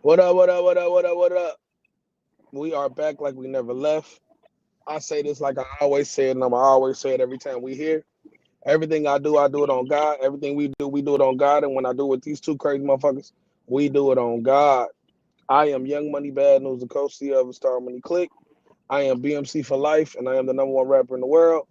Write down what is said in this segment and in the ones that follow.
What up, what up, what up, what up, what up? We are back like we never left. I say this like I always say it, and I always say it every time we here. Everything I do it on God. Everything we do it on God. And when I do with these two crazy motherfuckers, we do it on God. I am Young Money Bad News, the co-CEO of Star Money Click. I am BMC for life, and I am the number one rapper in the world.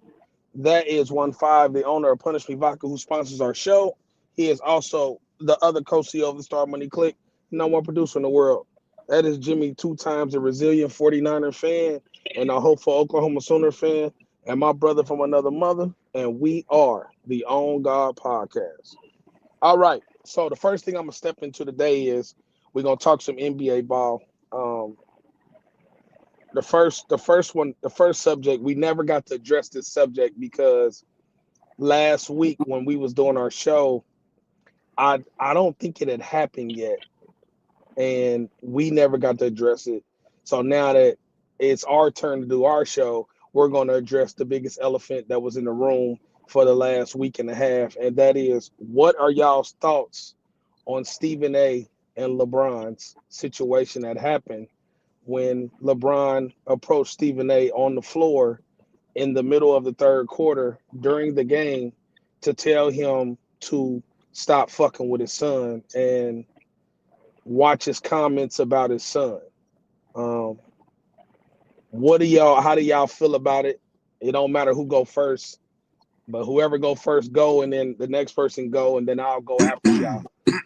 That is 1-5, the owner of Punish Me Vodka, who sponsors our show. He is also the other co-CEO of the Star Money Click, number one producer in the world. That is Jimmy, two times a resilient 49er fan and a hopeful Oklahoma Sooner fan, and my brother from another mother. And we are the On God Podcast. All right. So the first thing I'm gonna step into today is we're gonna talk some NBA ball. Um, the first subject, we never got to address this subject because last week when we was doing our show, I don't think it had happened yet, and we never got to address it. So now that it's our turn to do our show, we're going to address the biggest elephant that was in the room for the last week and a half, and that is, what are y'all's thoughts on Stephen A. and LeBron's situation that happened when LeBron approached Stephen A. on the floor in the middle of the third quarter during the game to tell him to stop fucking with his son and watch his comments about his son. Um, what do y'all? How do y'all feel about it? It don't matter who go first, but whoever go first go, and then the next person go, and then I'll go after y'all.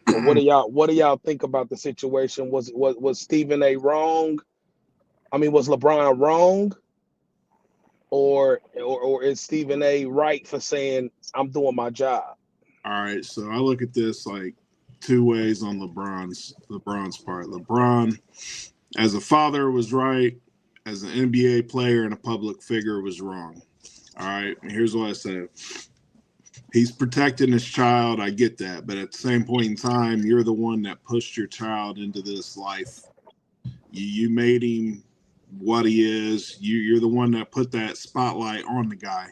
But what do y'all? What do y'all think about the situation? Was Stephen A. wrong? I mean, was LeBron wrong, or is Stephen A. right for saying I'm doing my job? All right, so I look at this like two ways on LeBron's part. LeBron, as a father, was right. As an NBA player and a public figure, was wrong. All right, and here's what I said. He's protecting his child. I get that. But at the same point in time, you're the one that pushed your child into this life. You made him what he is. You're the one that put that spotlight on the guy.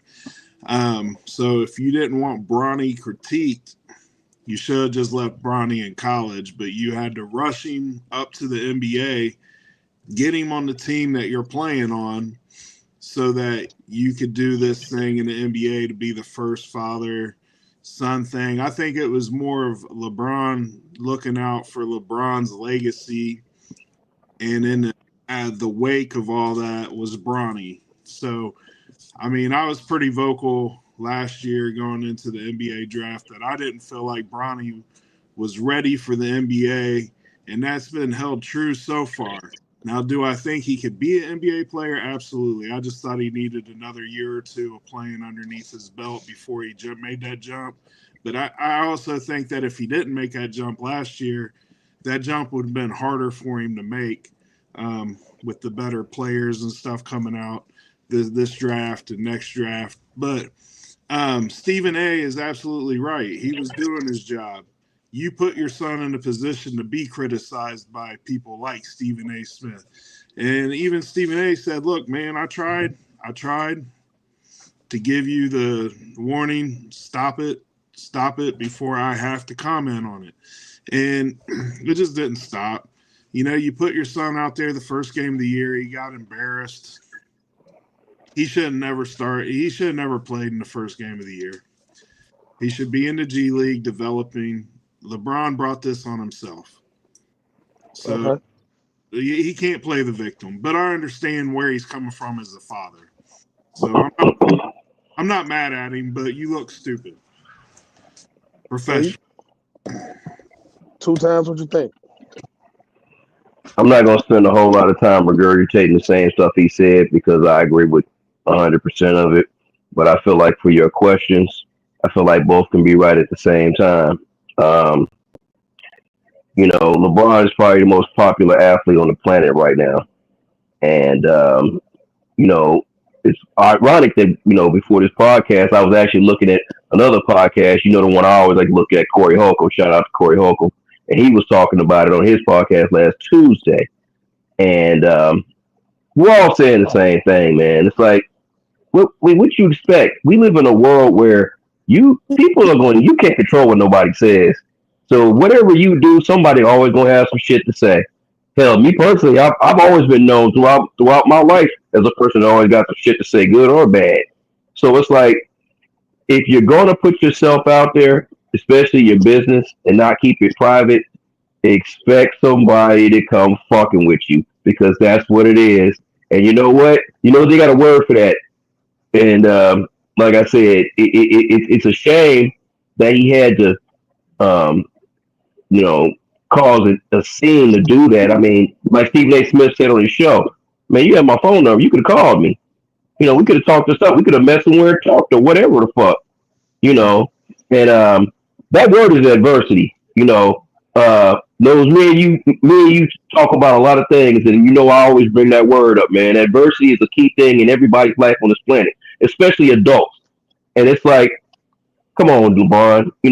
So if you didn't want Bronny critiqued, you should have just left Bronny in college, but you had to rush him up to the NBA, get him on the team that you're playing on so that you could do this thing in the NBA to be the first father-son thing. I think it was more of LeBron looking out for LeBron's legacy, and in the wake of all that was Bronny. So, I mean, I was pretty vocal last year going into the NBA draft that I didn't feel like Bronny was ready for the NBA, and that's been held true so far. Now, do I think he could be an NBA player? Absolutely. I just thought he needed another year or two of playing underneath his belt before he made that jump. But I also think that if he didn't make that jump last year, that jump would have been harder for him to make with the better players and stuff coming out this draft and next draft. But Stephen A. is absolutely right. He was doing his job. You put your son in a position to be criticized by people like Stephen A. Smith. And even Stephen A. said, look, man, I tried to give you the warning, stop it before I have to comment on it. And it just didn't stop. You know, you put your son out there the first game of the year, he got embarrassed. He should have never started. He should have never played in the first game of the year. He should be in the G League developing. LeBron brought this on himself. So he can't play the victim. But I understand where he's coming from as a father. So I'm not mad at him, but you look stupid. Professional. Two times, what you think? I'm not going to spend a whole lot of time regurgitating the same stuff he said because I agree with 100% of it. But I feel like for your questions, I feel like both can be right at the same time. LeBron is probably the most popular athlete on the planet right now. And, it's ironic that, before this podcast, I was actually looking at another podcast, the one I always like to look at, Corey Holcomb. Shout out to Corey Holcomb. And he was talking about it on his podcast last Tuesday. And we're all saying the same thing, man. It's like, what you expect? We live in a world where you can't control what nobody says. So whatever you do, somebody always going to have some shit to say. Hell, me personally, I've always been known throughout my life as a person that always got some shit to say, good or bad. So it's like if you're gonna put yourself out there, especially your business, and not keep it private, expect somebody to come fucking with you because that's what it is. And you know what? You know they got a word for that. And like I said, it's a shame that he had to um, you know, cause a scene to do that. I mean, like Stephen A. Smith said on his show, man, you have my phone number. You could have called me. We could have talked this up. We could have met somewhere, talked or whatever the fuck, you know. And that word is adversity. Those me and you talk about a lot of things, and I always bring that word up, man. Adversity is a key thing in everybody's life on this planet, especially adults. And it's like, come on, LeBron. You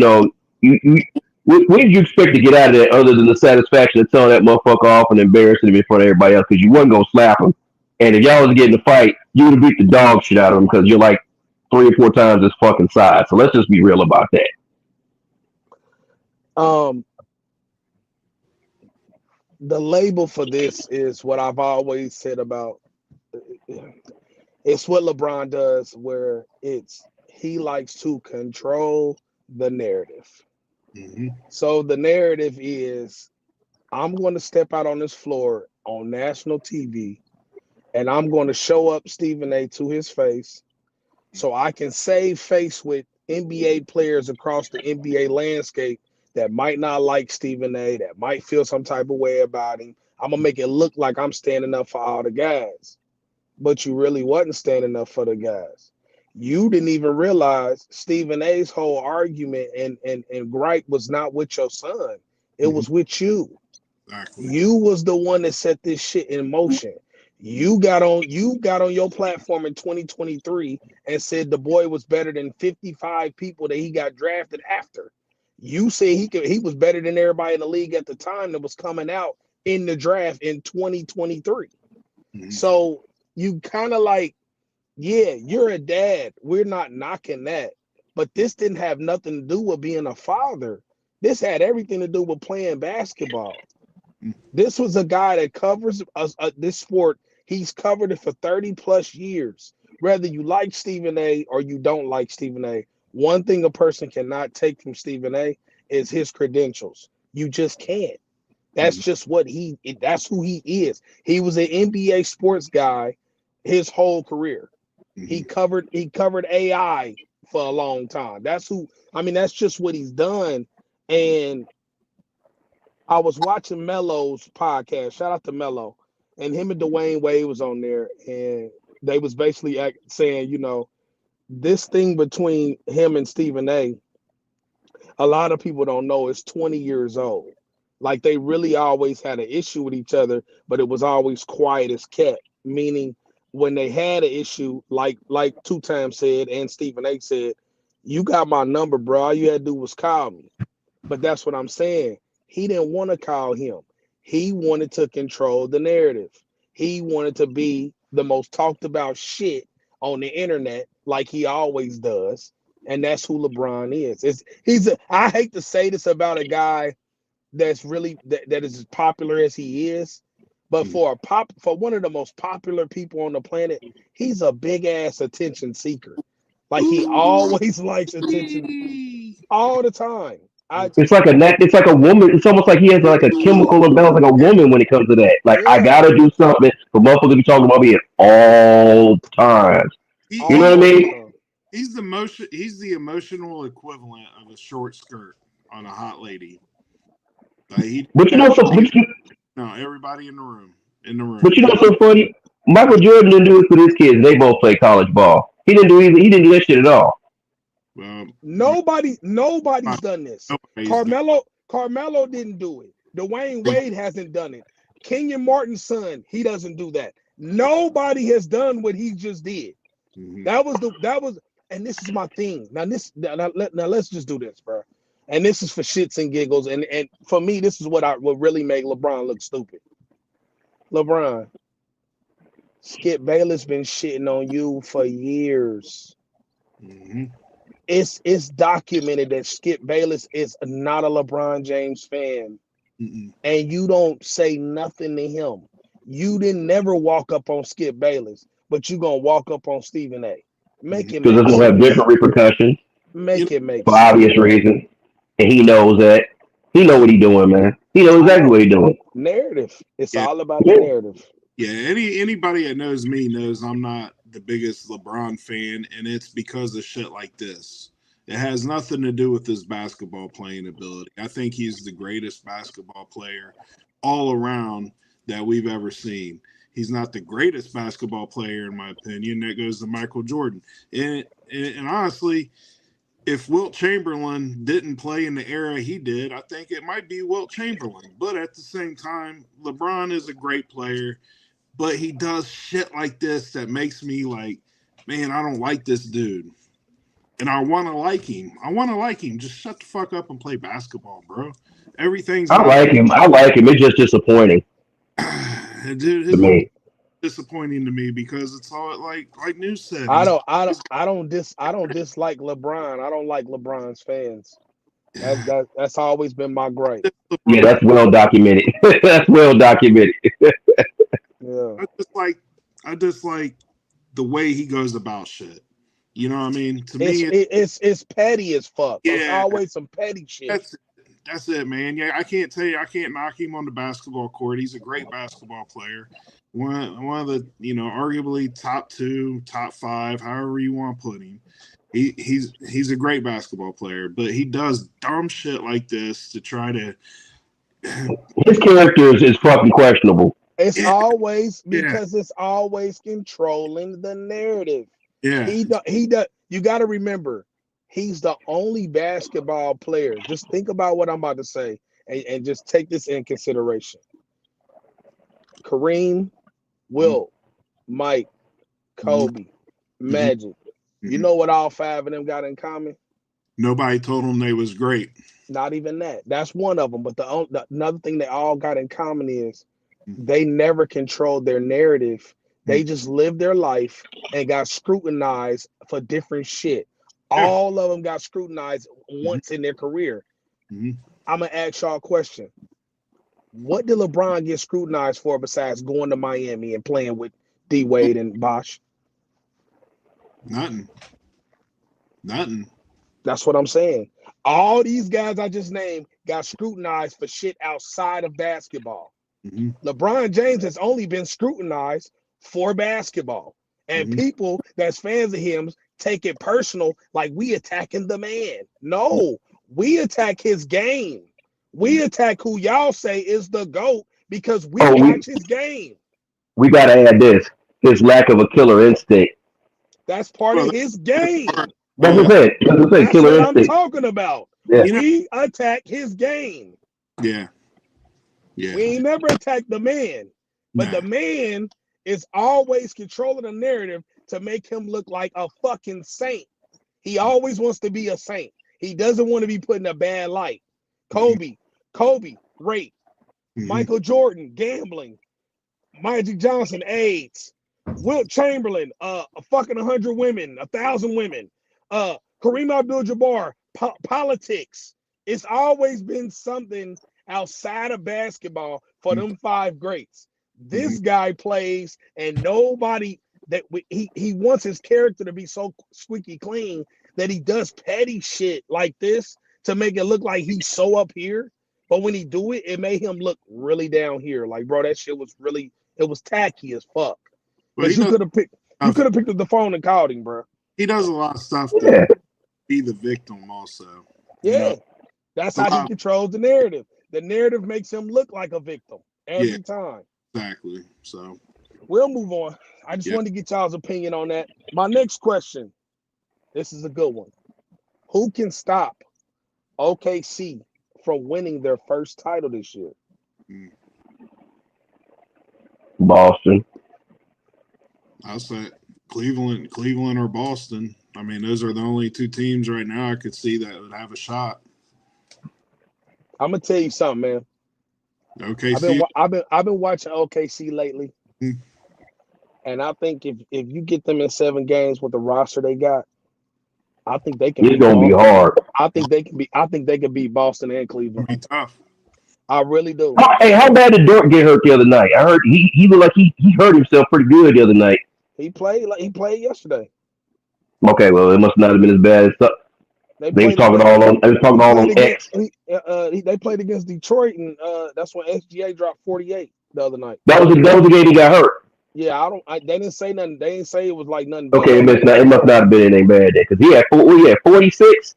what did you expect to get out of that other than the satisfaction of telling that motherfucker off and embarrassing him in front of everybody else because you wasn't gonna slap him, and if y'all was getting a fight, you would have beat the dog shit out of him because you're like 3 or 4 times his fucking size. So let's just be real about that. The label for this is what I've always said about. It's what LeBron does, where he likes to control the narrative. Mm-hmm. So the narrative is, I'm going to step out on this floor on national TV, and I'm going to show up Stephen A. to his face, so I can save face with NBA players across the NBA landscape that might not like Stephen A., that might feel some type of way about him. I'm gonna make it look like I'm standing up for all the guys, but you really wasn't standing up for the guys. You didn't even realize Stephen A's whole argument and gripe was not with your son. It was with you. Exactly. You was the one that set this shit in motion. You got on your platform in 2023 and said the boy was better than 55 people that he got drafted after. You said he was better than everybody in the league at the time that was coming out in the draft in 2023. Mm-hmm. So you kind of like, yeah, you're a dad. We're not knocking that. But this didn't have nothing to do with being a father. This had everything to do with playing basketball. This was a guy that covers this sport. He's covered it for 30 plus years. Whether you like Stephen A. or you don't like Stephen A., one thing a person cannot take from Stephen A. is his credentials. You just can't. That's just that's who he is. He was an NBA sports guy his whole career. He covered AI for a long time. That's just what he's done. And I was watching Melo's podcast. Shout out to Melo. And him and Dwayne Wade was on there, and they was basically saying, this thing between him and Stephen A lot of people don't know is 20 years old. Like they really always had an issue with each other, but it was always quiet as kept. Meaning when they had an issue, like Two Times said and Stephen A said, you got my number, bro. All you had to do was call me. But that's what I'm saying. He didn't want to call him. He wanted to control the narrative. He wanted to be the most talked about shit on the internet, like he always does. And that's who LeBron is. I hate to say this about a guy that's really that is as popular as he is, but for one of the most popular people on the planet, he's a big ass attention seeker. Like he always likes attention all the time. It's like it's like a woman. It's almost like he has like a chemical imbalance, like a woman when it comes to that. Like I gotta do something, but motherfuckers be talking about me at all times. You know what I mean? He's the emotional equivalent of a short skirt on a hot lady. But everybody in the room. But you know what's so funny? Michael Jordan didn't do it for his kids. They both play college ball. He didn't do that shit at all. Nobody's done this. Carmelo didn't do it. Dwayne Wade hasn't done it. Kenyon Martin's son, he doesn't do that. Nobody has done what he just did. That was, and this is my thing. Now let's just do this, bro. And this is for shits and giggles. And for me, this is what really make LeBron look stupid. LeBron, Skip Bayless been shitting on you for years. It's documented that Skip Bayless is not a LeBron James fan. and you don't say nothing to him. You didn't never walk up on Skip Bayless, but you gonna walk up on Stephen A. Make it Because make it's gonna have sense. different repercussions Make it make for sense. obvious reasons, and he knows that. He know what he doing, man. He knows I exactly know. what he doing. Narrative. It's Yeah, all about the Yeah. narrative. yeah. Anybody that knows me knows I'm not the biggest LeBron fan, and it's because of shit like this. It has nothing to do with his basketball playing ability. I think he's the greatest basketball player all around that we've ever seen. He's not the greatest basketball player, in my opinion. That goes to Michael Jordan. And honestly, if Wilt Chamberlain didn't play in the era he did, I think it might be Wilt Chamberlain. But at the same time, LeBron is a great player, but he does shit like this that makes me like, man, I don't like this dude. And I want to like him. I want to like him. Just shut the fuck up and play basketball, bro. Everything's I not, like him. I like him. It's just disappointing dude. to His whole me. disappointing to me because it's all like News said. I He's, don't I don't I don't dislike LeBron. I don't like LeBron's fans. That's always been my gripe. Yeah, that's well documented. That's well documented. Yeah. I just like the way he goes about shit. You know what I mean? To It's me, it's petty as fuck. It's yeah, always some petty shit. that's it, man. Yeah, I can't tell you, I can't knock him on the basketball court. He's a great basketball player. One of the, arguably top 2, top 5, however you want to put him. He's a great basketball player, but he does dumb shit like this to try to. His character is fucking questionable. It's Yeah, always yeah, because it's always controlling the narrative. yeah. He does. You got to remember, he's the only basketball player. Just think about what I'm about to say, and just take this in consideration. Kareem, Wilt, Mike, Kobe, Magic. You know what all 5 of them got in common? Nobody told them they was great. Not even that. That's one of them. But another thing they all got in common is they never controlled their narrative. They just lived their life and got scrutinized for different shit. All of them got scrutinized once in their career. I'm going to ask y'all a question. What did LeBron get scrutinized for besides going to Miami and playing with D Wade and Bosh? Nothing. That's what I'm saying. All these guys I just named got scrutinized for shit outside of basketball. LeBron James has only been scrutinized for basketball. And people that's fans of him take it personal, like we attacking the man. No, we attack his game. We attack who y'all say is the GOAT because we watch his game. We got to add this: his lack of a killer instinct. That's part of his game. That's what I said. That's Killer what I'm instinct. talking about. Yeah. We attack his game. Yeah. We ain't never attacked the man. But the man is always controlling the narrative to make him look like a fucking saint. He always wants to be a saint. He doesn't want to be put in a bad light. Kobe, rape. Michael Jordan, gambling. Magic Johnson, AIDS. Wilt Chamberlain, fucking 100 women, 1,000 women. Kareem Abdul-Jabbar, politics. It's always been something outside of basketball for them 5 greats. This guy plays, and nobody he wants his character to be so squeaky clean that he does petty shit like this to make it look like he's so up here. But when he do it, it made him look really down here. Like, bro, that shit was really, it was tacky as fuck. Because you could have picked up the phone and called him, bro. He does a lot of stuff to be the victim also. Yeah. That's how he controls the narrative. The narrative makes him look like a victim every time. Exactly. So we'll move on. I just wanted to get y'all's opinion on that. My next question. This is a good one. Who can stop OKC from winning their first title this year? Boston. I'll say Cleveland or Boston. I mean, those are the only 2 teams right now I could see that would have a shot. I'm gonna tell you something, man. OKC. I've been watching OKC lately, and I think if you get them in 7 games with the roster they got, I think they can. It's gonna be hard. I think they can beat Boston and Cleveland. It'll be tough. I really do. Hey, how bad did Dort get hurt the other night? I heard he looked like he hurt himself pretty good the other night. He played yesterday. Okay, well, it must not have been as bad as They they was played talking against. all on. They was talking He all played on against. X. They played against Detroit, and that's when SGA dropped 48 the other night. That was the game he got hurt. Yeah, they didn't say nothing. They didn't say it was like nothing Okay, bad. it must not have been anything bad there because he had 46.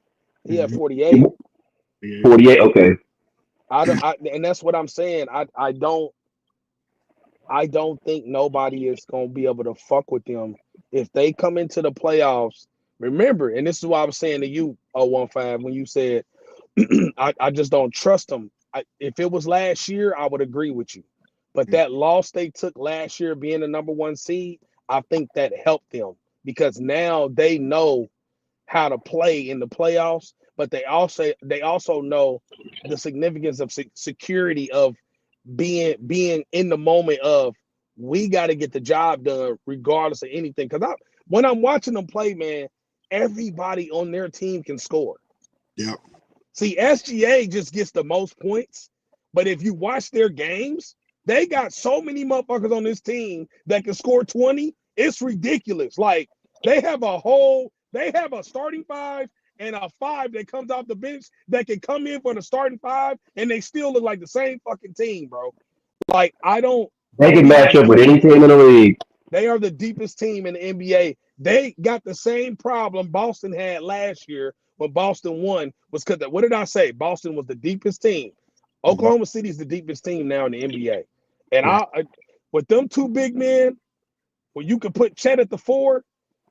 He had 48. 48. Okay. And that's what I'm saying. I don't think nobody is gonna be able to fuck with them if they come into the playoffs. Remember, and this is why I was saying to you, 015, when you said I just don't trust them. If it was last year, I would agree with you. But that loss they took last year, being the number 1 seed, I think that helped them because now they know how to play in the playoffs. But they also know the significance of security of being in the moment of we got to get the job done regardless of anything. Because when I'm watching them play, man, everybody on their team can score. Yep. See, SGA just gets the most points, but if you watch their games, they got so many motherfuckers on this team that can score 20. It's ridiculous. Like they have a starting 5 and a 5 that comes off the bench that can come in for the starting 5, and they still look like the same fucking team, bro. Like They can match up with any team in the league. They are the deepest team in the NBA. They got the same problem Boston had last year when Boston won. Was because what did I say? Boston was the deepest team. Oklahoma City is the deepest team now in the NBA. And with them 2 big men, when you can put Chet at the 4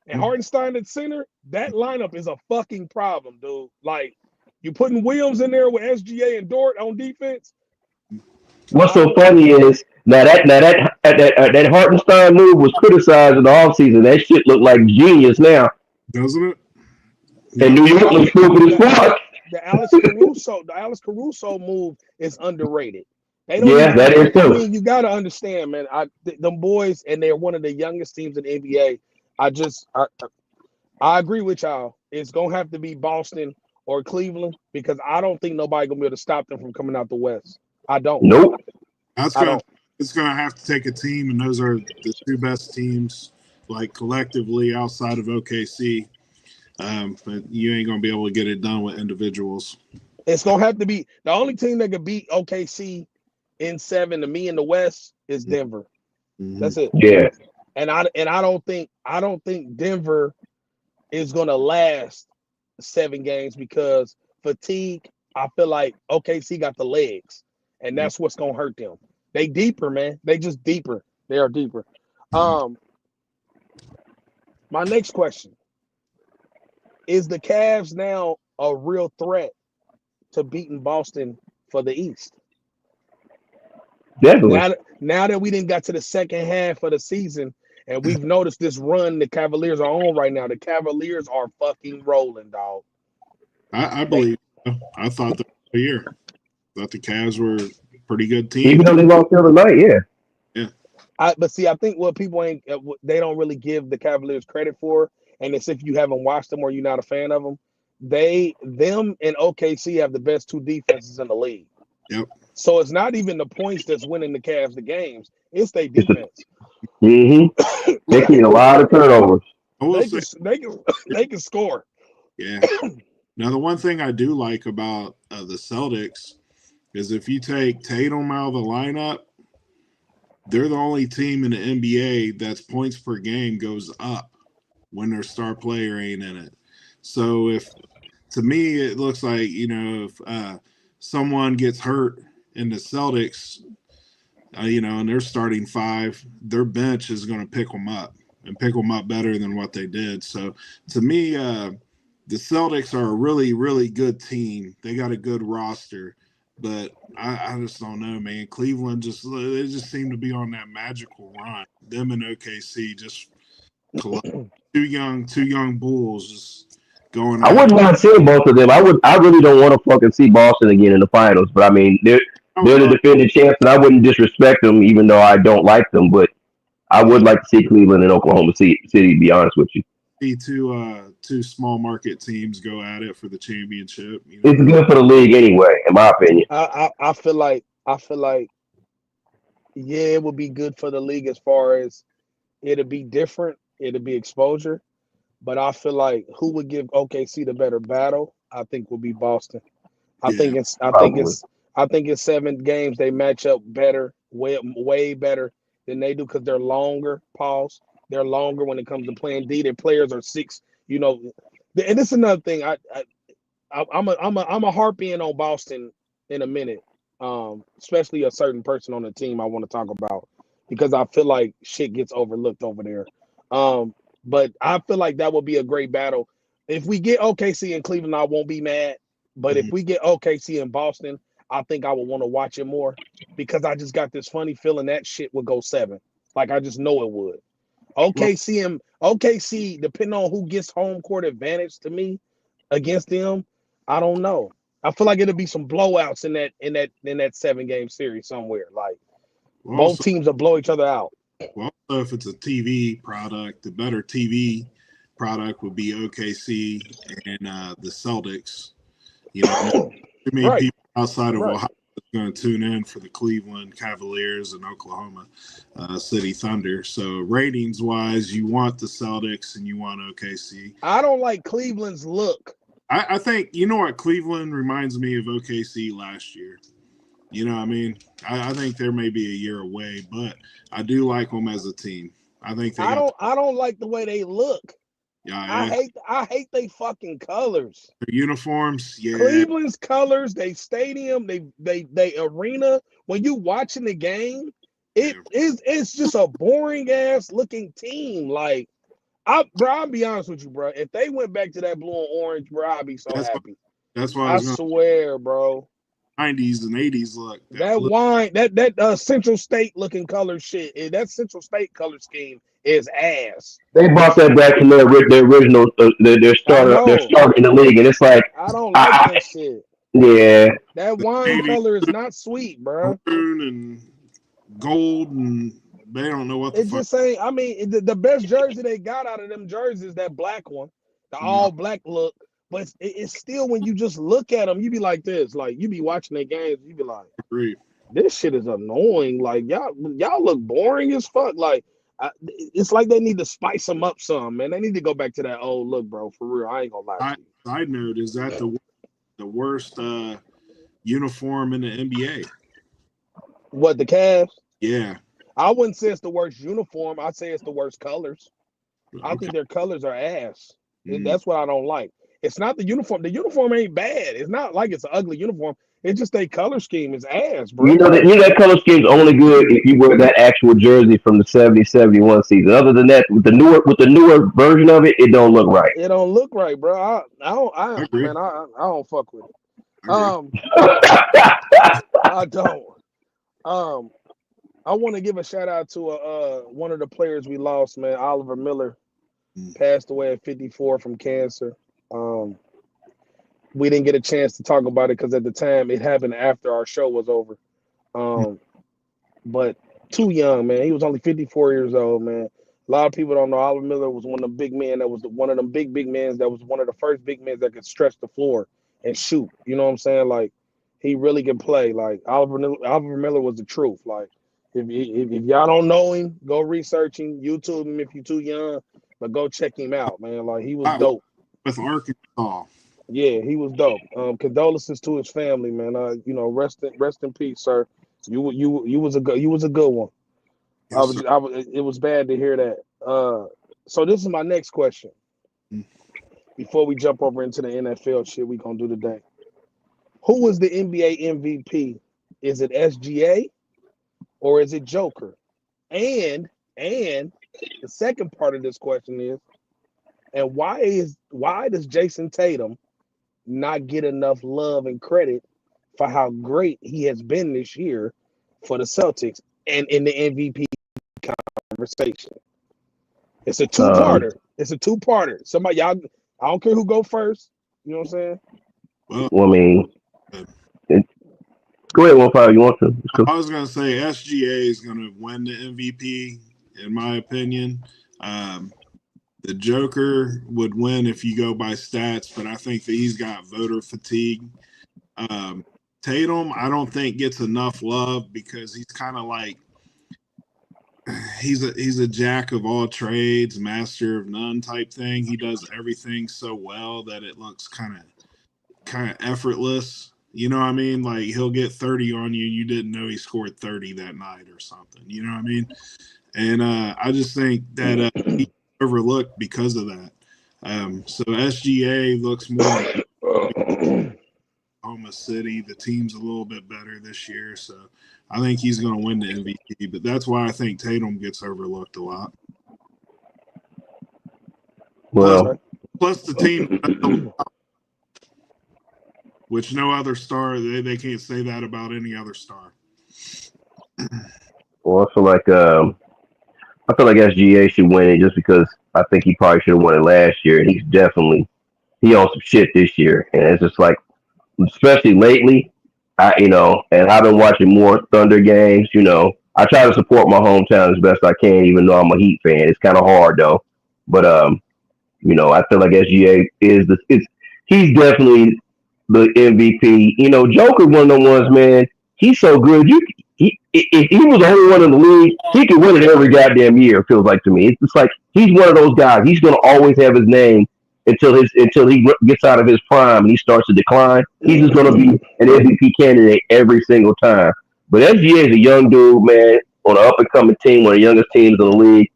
and Hartenstein at center, that lineup is a fucking problem, dude. Like you putting Williams in there with SGA and Dort on defense. What's so funny is that Hartenstein move was criticized in the offseason. That shit looked like genius now. Doesn't it? And New York looks stupid as fuck. The Alex Caruso move is underrated. That is too. I mean, you got to understand, man. Them boys, and they're one of the youngest teams in the NBA. I agree with y'all. It's gonna have to be Boston or Cleveland because I don't think nobody gonna be able to stop them from coming out the West. I don't. Nope. It's gonna have to take a team, and those are the 2 best teams, like collectively outside of OKC. But you ain't gonna be able to get it done with individuals. It's gonna have to be the only team that could beat OKC in 7 to me in the West is Denver. Mm-hmm. That's it. Yeah. And I don't think Denver is gonna last 7 games because fatigue. I feel like OKC got the legs, and that's what's gonna hurt them. They deeper, man. They just deeper. They are deeper. My next question. Is the Cavs now a real threat to beating Boston for the East? Definitely. Now that we didn't got to the second half of the season and we've noticed this run the Cavaliers are on right now, the Cavaliers are fucking rolling, dog. I believe. I thought that the year. I thought the Cavs were a pretty good team. Even though they lost the other night, yeah. But see, I think what people they don't really give the Cavaliers credit for, and it's if you haven't watched them or you're not a fan of them, them and OKC have the best 2 defenses in the league. Yep. So it's not even the points that's winning the Cavs the games; it's their defense. Mm-hmm. They create a lot of turnovers. They can score. Yeah. Now the one thing I do like about the Celtics is if you take Tatum out of the lineup, they're the only team in the NBA that's points per game goes up when their star player ain't in it. So to me, it looks like, if someone gets hurt in the Celtics, and they're starting 5, their bench is going to pick them up and pick them up better than what they did. So to me, the Celtics are a really, really good team. They got a good roster. But I just don't know, man. Cleveland they just seem to be on that magical run. Them and OKC just two young bulls just going. I wouldn't mind seeing both of them. I really don't want to fucking see Boston again in the finals. But I mean, they're the defending champs, and I wouldn't disrespect them, even though I don't like them. But I would like to see Cleveland and Oklahoma City. To be honest with you. See two small market teams go at it for the championship. It's good for the league anyway, in my opinion. I feel like I feel like, yeah, it would be good for the league as far as it'll be different, it'll be exposure. But I feel like who would give OKC the better battle? I think would be Boston. I Yeah, think it's I think Probably. it's I think in 7 games they match up better, way better than they do because they're longer. Pause. They're longer when it comes to playing D. Their players are six. You know, and this is another thing. I'm a harp in on Boston in a minute. Especially a certain person on the team I want to talk about because I feel like shit gets overlooked over there. But I feel like that would be a great battle. If we get OKC in Cleveland, I won't be mad. But if Mhm. we get OKC in Boston, I think I would want to watch it more because I just got this funny feeling that shit would go 7. Like I just know it would. Well, OKC, depending on who gets home court advantage to me against them, I don't know. I feel like it'll be some blowouts in that 7 game series somewhere. Like both also, teams will blow each other out. also, if it's a TV product, the better TV product would be OKC and the Celtics. You know, not too many Right, people outside of right. Ohio are going to tune in for the Cleveland Cavaliers and Oklahoma City Thunder. So ratings wise, you want the Celtics and you want OKC. I don't like Cleveland's look. I think, you know what, Cleveland reminds me of OKC last year. You know what I mean? I think they're maybe a year away, but I do like them as a team. I think they got I don't like the way they look. yeah, I hate they fucking colors. their uniforms. Yeah, Cleveland's colors, they stadium, they arena. When you watching the game, yeah. it's just a boring ass looking team. Like I'll be honest with you, bro. If they went back to that blue and orange, bro, I'd be so That's what happy. that's why I I was going swear, bro. 90s and 80s look. That That blue. wine, that Central State looking color shit, that Central State color scheme is ass. They brought that back from their original I their know. start in the league, and it's like, I don't like I, that shit. yeah, That The wine navy color is not sweet, bro. maroon and gold, and they don't know what the It fuck. just ain't. I mean, the best jersey they got out of them jerseys is that black one, the No, all black look. But it's still when you just look at them, you be like this. Like you be watching their games, you be like, I agree. this shit is annoying. Like y'all look boring as fuck. Like it's like they need to spice them up some, man. They need to go back to that old look, bro. For real, I ain't gonna lie to you. Side note, is that the worst uniform in the NBA? What the Cavs? Yeah. I wouldn't say it's the worst uniform. I'd say it's the worst colors. I Okay. think their colors are ass. Mm. That's what I don't like. It's not the uniform. The uniform ain't bad. It's not like it's an ugly uniform. It's just a color scheme is ass, bro. that color scheme's only good if you wear that actual jersey from the 70-71 season. Other than that, with the newer version of it, it don't look right. It don't look right, bro. I agree. I don't fuck with it. I agree. I don't. Um, I want to give a shout out to one of the players we lost, man. Oliver Miller Mm. passed away at 54 from cancer. We didn't get a chance to talk about it because at the time it happened after our show was over. But too young, man. He was only 54 years old, man. A lot of people don't know Oliver Miller was one of them big men that was one of them big men that was one of the first big men that could stretch the floor and shoot. You know what I'm saying? Like he really can play. Like Oliver Miller was the truth. Like if y'all don't know him, go research him, YouTube him if you're too young, but go check him out, man. Like he was I dope. with Arkansas. Yeah, he was dope. Condolences to his family, man. Rest in peace, sir. You was a good one. Yes, sir. It was bad to hear that. So this is my next question. Mm. Before we jump over into the NFL shit we gonna do today. Who was the NBA MVP? Is it SGA or is it Joker? And the second part of this question is, and why does Jason Tatum not get enough love and credit for how great he has been this year for the Celtics and in the MVP conversation? It's a two-parter. Somebody, y'all, I don't care who go first. You know what I'm saying? Well, Well, I mean, go ahead, 1-5. You want to? Cool. I was gonna say SGA is gonna win the MVP, in my opinion. The Joker would win if you go by stats, but I think that he's got voter fatigue. Tatum, I don't think gets enough love because he's kind of like he's a jack of all trades, master of none type thing. He does everything so well that it looks kind of effortless. You know what I mean? Like he'll get 30 on you, you didn't know he scored 30 that night or something. You know what I mean? And I just think that he's overlooked because of that. So SGA looks more Oklahoma City. The team's a little bit better this year, so I think he's going to win the MVP. But that's why I think Tatum gets overlooked a lot. Well, plus the team, which no other star, they can't say that about any other star. well, I feel like SGA should win it just because I think he probably should have won it last year, and he on some shit this year, and it's just like, especially lately, and I've been watching more Thunder games. I try to support my hometown as best I can, even though I'm a Heat fan. It's kind of hard though, but I feel like SGA he's definitely the MVP. Joker one of the ones, man. He's so good. If he was the only one in the league, he could win it every goddamn year. It feels like to me. It's just like he's one of those guys. He's gonna always have his name until he gets out of his prime and he starts to decline. He's just gonna be an MVP candidate every single time. But SGA is a young dude, man, on an up and coming team, one of the youngest teams in the league,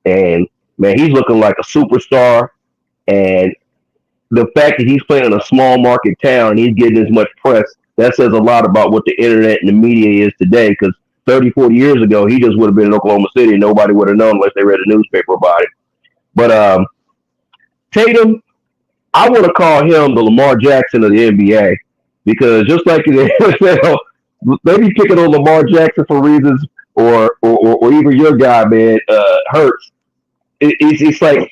and man, he's looking like a superstar. And the fact that he's playing in a small market town and he's getting as much press, that says a lot about what the internet and the media is today. Because 30, 40 years ago, he just would have been in Oklahoma City and nobody would have known unless they read a newspaper about it. But Tatum, I want to call him the Lamar Jackson of the NBA because just like in the NFL, maybe picking on Lamar Jackson for reasons or even your guy, man, Hurts. It's like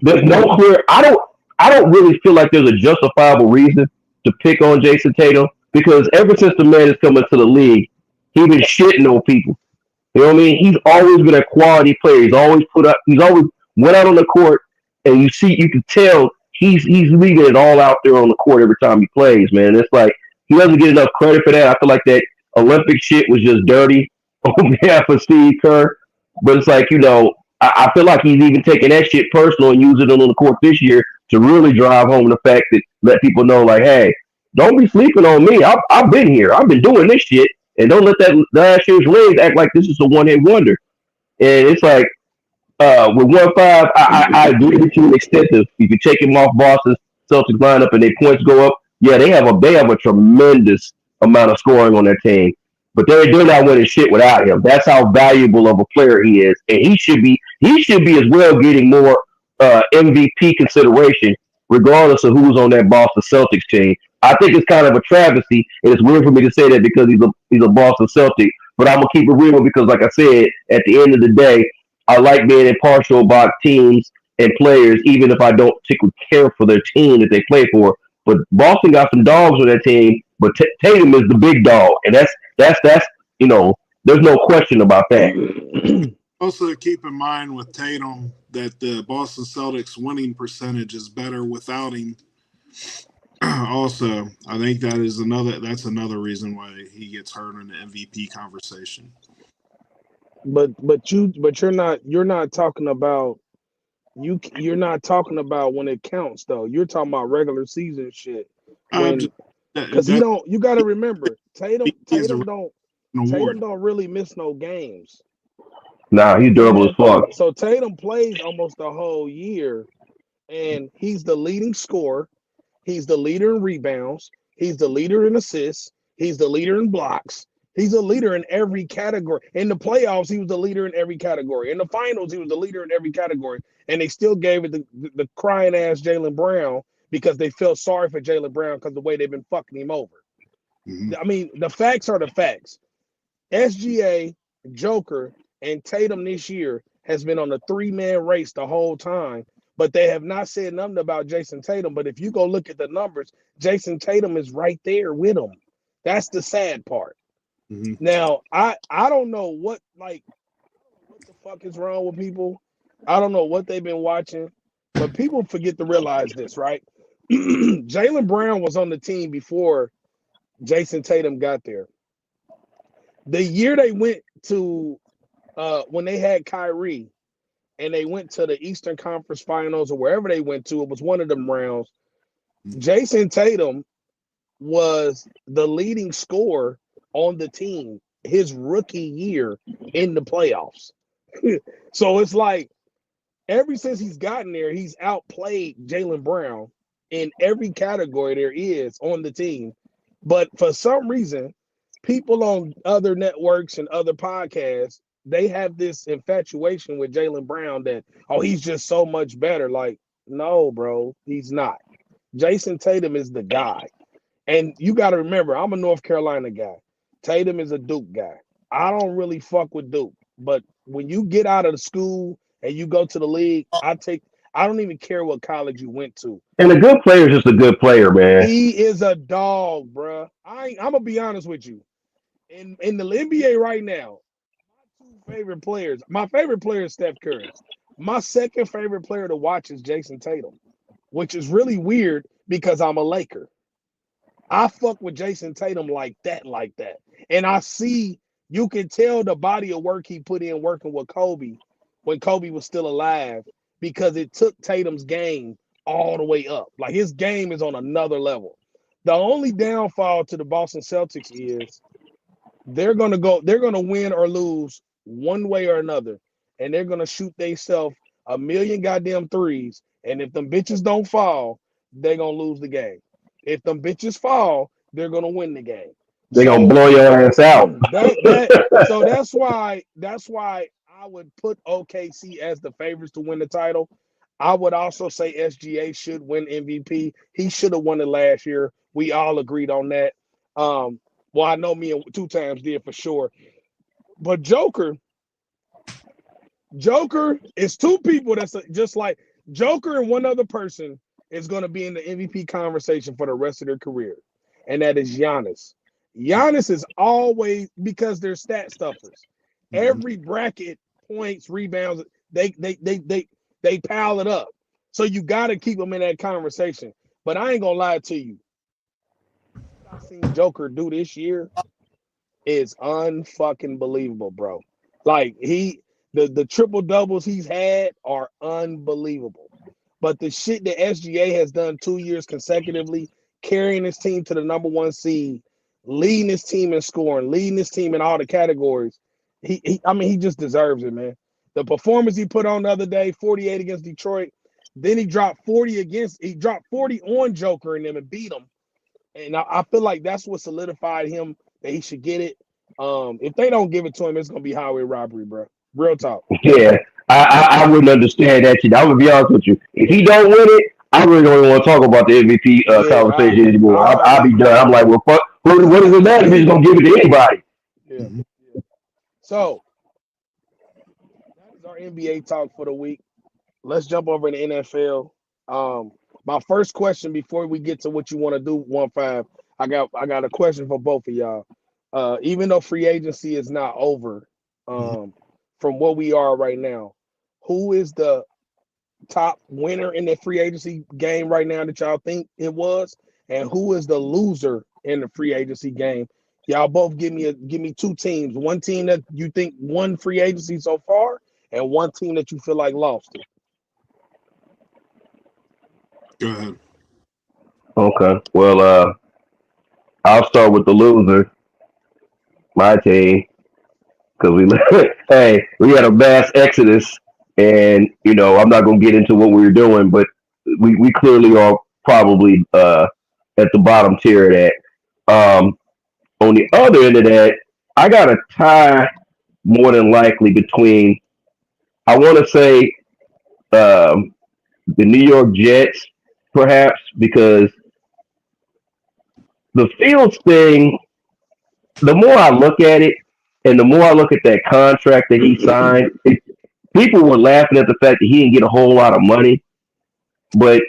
there's no clear. I don't really feel like there's a justifiable reason to pick on Jason Tatum because ever since the man has come into the league, he's been shitting on people. You know what I mean? He's always been a quality player. He's always went out on the court, and you can tell he's leaving it all out there on the court every time he plays, man. It's like he doesn't get enough credit for that. I feel like that Olympic shit was just dirty on behalf of Steve Kerr. But it's like, I feel like he's even taking that shit personal and using it on the court this year to really drive home the fact that let people know, like, hey, don't be sleeping on me. I've been here. I've been doing this shit. And don't let that last year's rings act like this is a one-hit wonder. And it's like, with 1-5, I agree with you to an extent that if you take him off Boston's Celtics lineup and their points go up, yeah, they have a tremendous amount of scoring on their team. But they're not winning shit without him. That's how valuable of a player he is. And he should be as well getting more MVP consideration, regardless of who's on that Boston Celtics team. I think it's kind of a travesty, and it's weird for me to say that because he's a Boston Celtic. But I'm gonna keep it real because, like I said, at the end of the day, I like being impartial about teams and players, even if I don't particularly care for their team that they play for. But Boston got some dogs on that team, but Tatum is the big dog, and that's there's no question about that. Also, keep in mind with Tatum that the Boston Celtics winning percentage is better without him. Also, I think that's another reason why he gets hurt in the MVP conversation. But you're not talking about you're not talking about when it counts though. You're talking about regular season shit. Because you got to remember Tatum don't really miss no games. Nah, he's durable as fuck. So Tatum plays almost the whole year, and he's the leading scorer. He's the leader in rebounds. He's the leader in assists. He's the leader in blocks. He's a leader in every category. In the playoffs, he was the leader in every category. In the finals, he was the leader in every category. And they still gave it the crying ass Jaylen Brown because they felt sorry for Jaylen Brown because the way they've been fucking him over. Mm-hmm. I mean, the facts are the facts. SGA, Joker, and Tatum this year has been on a 3-man race the whole time, but they have not said nothing about Jason Tatum. But if you go look at the numbers, Jason Tatum is right there with him. That's the sad part. Mm-hmm. Now, I don't know what the fuck is wrong with people. I don't know what they've been watching, but people forget to realize this, right? Jaylen Brown was on the team before Jason Tatum got there. The year they went to when they had Kyrie and they went to the Eastern Conference Finals or wherever they went to, it was one of them rounds. Jason Tatum was the leading scorer on the team his rookie year in the playoffs. So it's like ever since he's gotten there, he's outplayed Jaylen Brown in every category there is on the team. But for some reason, people on other networks and other podcasts, they have this infatuation with Jaylen Brown that, oh, he's just so much better. Like, no, bro, he's not. Jason Tatum is the guy. And you got to remember, I'm a North Carolina guy. Tatum is a Duke guy. I don't really fuck with Duke. But when you get out of the school and you go to the league, I don't even care what college you went to. And a good player is just a good player, man. He is a dog, bro. I'm gonna be honest with you. In the NBA right now, my two favorite players. My favorite player is Steph Curry. My second favorite player to watch is Jason Tatum, which is really weird because I'm a Laker. I fuck with Jason Tatum like that. And I see, you can tell the body of work he put in working with Kobe when Kobe was still alive, because it took Tatum's game all the way up. Like, his game is on another level. The only downfall to the Boston Celtics is they're gonna win or lose one way or another, and they're gonna shoot themselves a million goddamn threes. And if them bitches don't fall, they're gonna lose the game. If them bitches fall, they're gonna win the game. They're gonna blow your ass out. So that's why I would put OKC as the favorites to win the title. I would also say SGA should win MVP. He should have won it last year. We all agreed on that. Well, I know me and 2 times did for sure. But Joker is 2 people that's just like Joker, and one other person is going to be in the MVP conversation for the rest of their career, and that is Giannis. Giannis is always, because they're stat stuffers. Every bracket, points, rebounds, they pile it up. So you got to keep them in that conversation. But I ain't gonna lie to you. I've seen Joker do this year is unfucking believable, bro. Like, the triple doubles he's had are unbelievable. But the shit that SGA has done 2 years consecutively, carrying his team to the number 1 seed, leading his team in scoring, leading his team in all the categories, he just deserves it, man. The performance he put on the other day, 48 against Detroit, then he dropped 40 on Joker and them and beat him. And I feel like that's what solidified him that he should get it. If they don't give it to him, it's gonna be highway robbery, bro. Real talk. Yeah, I wouldn't understand that shit. I'm gonna be honest with you. If he don't win it, I really don't even want to talk about the MVP conversation anymore. I'll be done. I'm like, well, fuck. What does it matter if he's gonna give it to anybody? Yeah. So that is our NBA talk for the week. Let's jump over to the NFL. My first question before we get to what you want to do, 1-5, I got a question for both of y'all. Even though free agency is not over, from what we are right now, who is the top winner in the free agency game right now that y'all think it was, and who is the loser in the free agency game? Y'all both give me 2 teams. One team that you think won free agency so far, and one team that you feel like lost it. Go ahead. Okay. Well, I'll start with the loser, my team, because we had a mass exodus, and I'm not gonna get into what we were doing, but we clearly are probably at the bottom tier of that. On the other end of that, I got a tie more than likely between, I want to say, the New York Jets, perhaps, because the Fields thing, the more I look at it, and the more I look at that contract that he signed, people were laughing at the fact that he didn't get a whole lot of money, but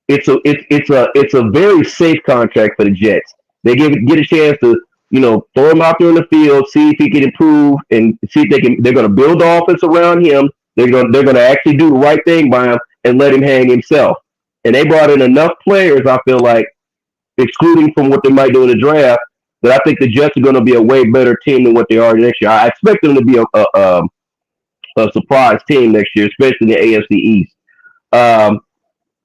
it's a very safe contract for the Jets. They get a chance to throw him out there in the field, see if he can improve, and see if they're going to build the offense around him. They're going to actually do the right thing by him and let him hang himself. And they brought in enough players, I feel like, excluding from what they might do in the draft, that I think the Jets are going to be a way better team than what they are next year. I expect them to be a surprise team next year, especially in the AFC East. Um,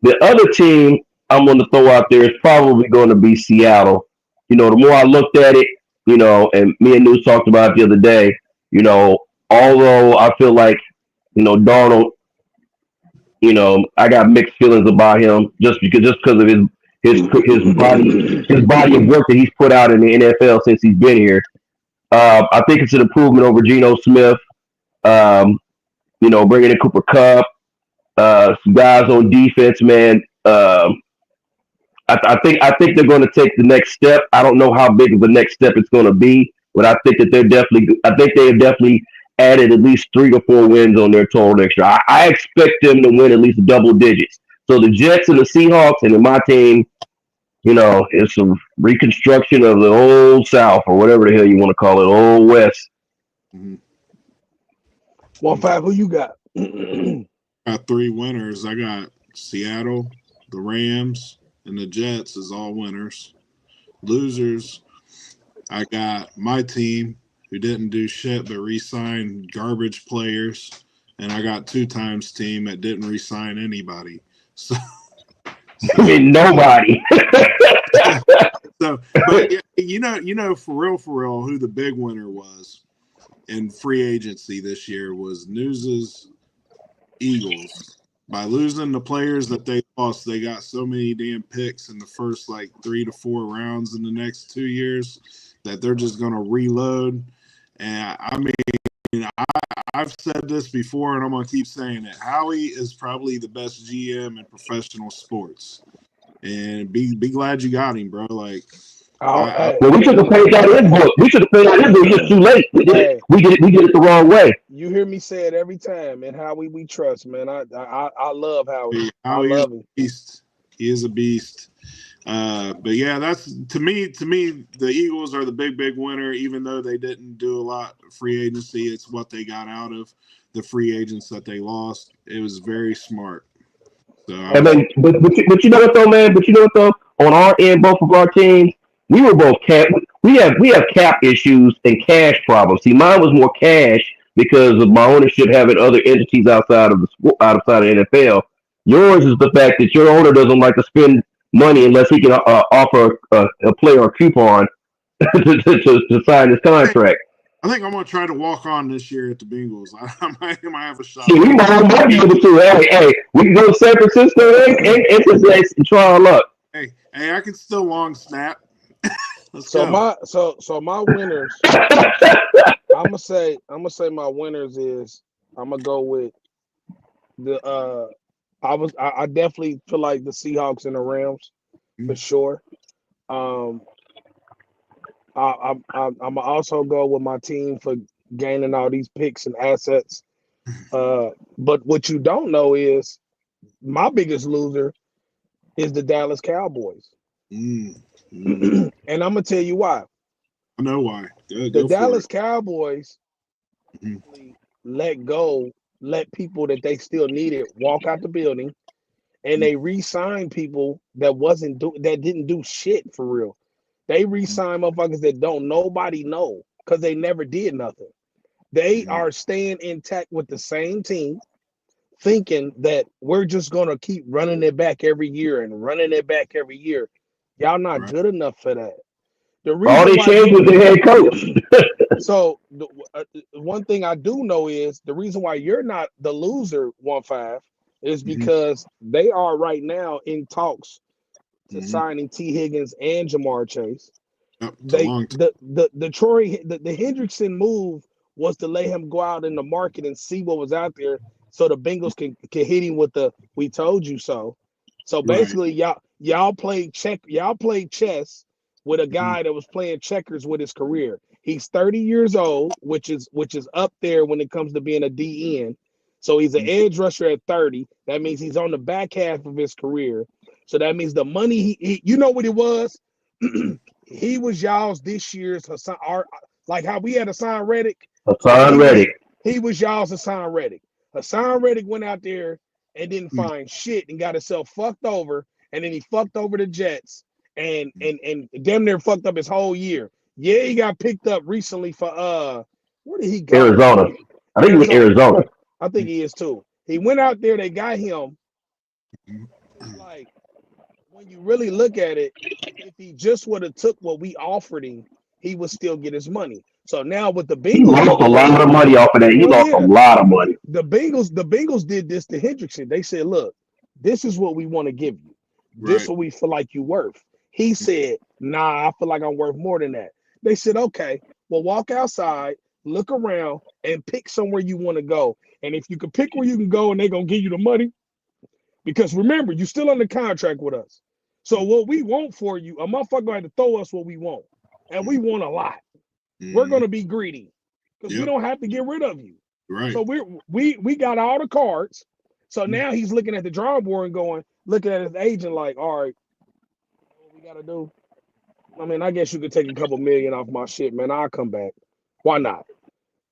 the other team I'm going to throw out there is probably going to be Seattle. The more I looked at it, and me and News talked about it the other day, although I feel like, Darnold, I got mixed feelings about him just because of his body of work that he's put out in the NFL since he's been here. I think it's an improvement over Geno Smith. Um, bringing in Cooper Cup, some guys on defense, man. I think they're going to take the next step. I don't know how big of the next step it's going to be, but I think that I think they have definitely added at least 3 to 4 wins on their total next year. I expect them to win at least double digits. So the Jets and the Seahawks, and in my team, it's some reconstruction of the old South or whatever the hell you want to call it, old West. Mhm. 1-5, who you got? Got 3 winners. I got Seattle, the Rams, and the Jets as all winners. Losers, I got my team who didn't do shit but re-signed garbage players, and I got 2 times team that didn't re-sign anybody. So I mean, nobody. but for real, who the big winner was in free agency this year was News's Eagles. By losing the players that they lost, they got so many damn picks in the first 3 to 4 rounds in the next 2 years that they're just going to reload. And I mean, I've said this before, and I'm going to keep saying it. Howie is probably the best GM in professional sports, and be glad you got him, bro. Well, we should have paid out his book. We should have paid out his book. It's too late. We did it. We did it the wrong way. You hear me say it every time, and Howie we trust, man. I love Howie. Howie I love him. Beast. He is a beast. But yeah, that's to me, the Eagles are the big winner, even though they didn't do a lot of free agency. It's what they got out of the free agents that they lost. It was very smart. So but you know what though, man? But you know what though? On our end, both of our teams, we were both cap. We have cap issues and cash problems. See, mine was more cash because of my ownership having other entities outside of NFL. Yours is the fact that your owner doesn't like to spend money unless he can offer a player a coupon to sign his contract. I think I'm going to try to walk on this year at the Bengals. I might have a shot. See, we might be able to. Hey, we can go to San Francisco and try our luck. Hey, I can still long snap. So my winners. I'm gonna say my winners is I'm gonna go with the I definitely feel like the Seahawks and the Rams for sure. I'm gonna also go with my team for gaining all these picks and assets. But what you don't know is my biggest loser is the Dallas Cowboys. And I'm gonna tell you why. I know why. The Dallas Cowboys let people that they still needed walk out the building, and they re-signed people that didn't do shit for real. They re-signed motherfuckers that don't nobody know because they never did nothing. They are staying intact with the same team, thinking that we're just gonna keep running it back every year and running it back every year. Y'all not good enough for that. All they changed was the head coach. So one thing I do know is the reason why you're not the loser 1-5 is because they are right now in talks to signing T. Higgins and Jamar Chase. The Hendrickson move was to let him go out in the market and see what was out there, so the Bengals can hit him with the "we told you so." So basically, y'all played chess with a guy that was playing checkers with his career. He's 30 years old, which is up there when it comes to being a DN. So he's an edge rusher at 30. That means he's on the back half of his career. So that means the money he you know what it was? He was y'all's this year's Hassan, like how we had Hassan Reddick. Hassan Reddick. He was y'all's Hassan Reddick. Hassan Reddick went out there and didn't find shit and got himself fucked over, and then he fucked over the Jets and damn near fucked up his whole year. Yeah, he got picked up recently for where did he go? Arizona. I think it was Arizona. I think he is too. He went out there, they got him. Like, when you really look at it, if he just would have took what we offered him, he would still get his money. So now with the He Bengals, lost a lot of money off of that. He lost a lot of money. the Bengals did this to Hendrickson. They said, look, this is what we want to give you. This is what we feel like you worth. He said, nah, I feel like I'm worth more than that. They said, okay, well, walk outside, look around, and pick somewhere you want to go. And if you can pick where you can go and they're going to give you the money, because remember, you're still under contract with us. So what we want for you, a motherfucker going to throw us what we want. And we want a lot. We're going to be greedy because we don't have to get rid of you. Right. So we got all the cards. So now he's looking at the drawing board and looking at his agent like, all right, what we got to do? I mean, I guess you could take a couple million off my shit, man. I'll come back. Why not?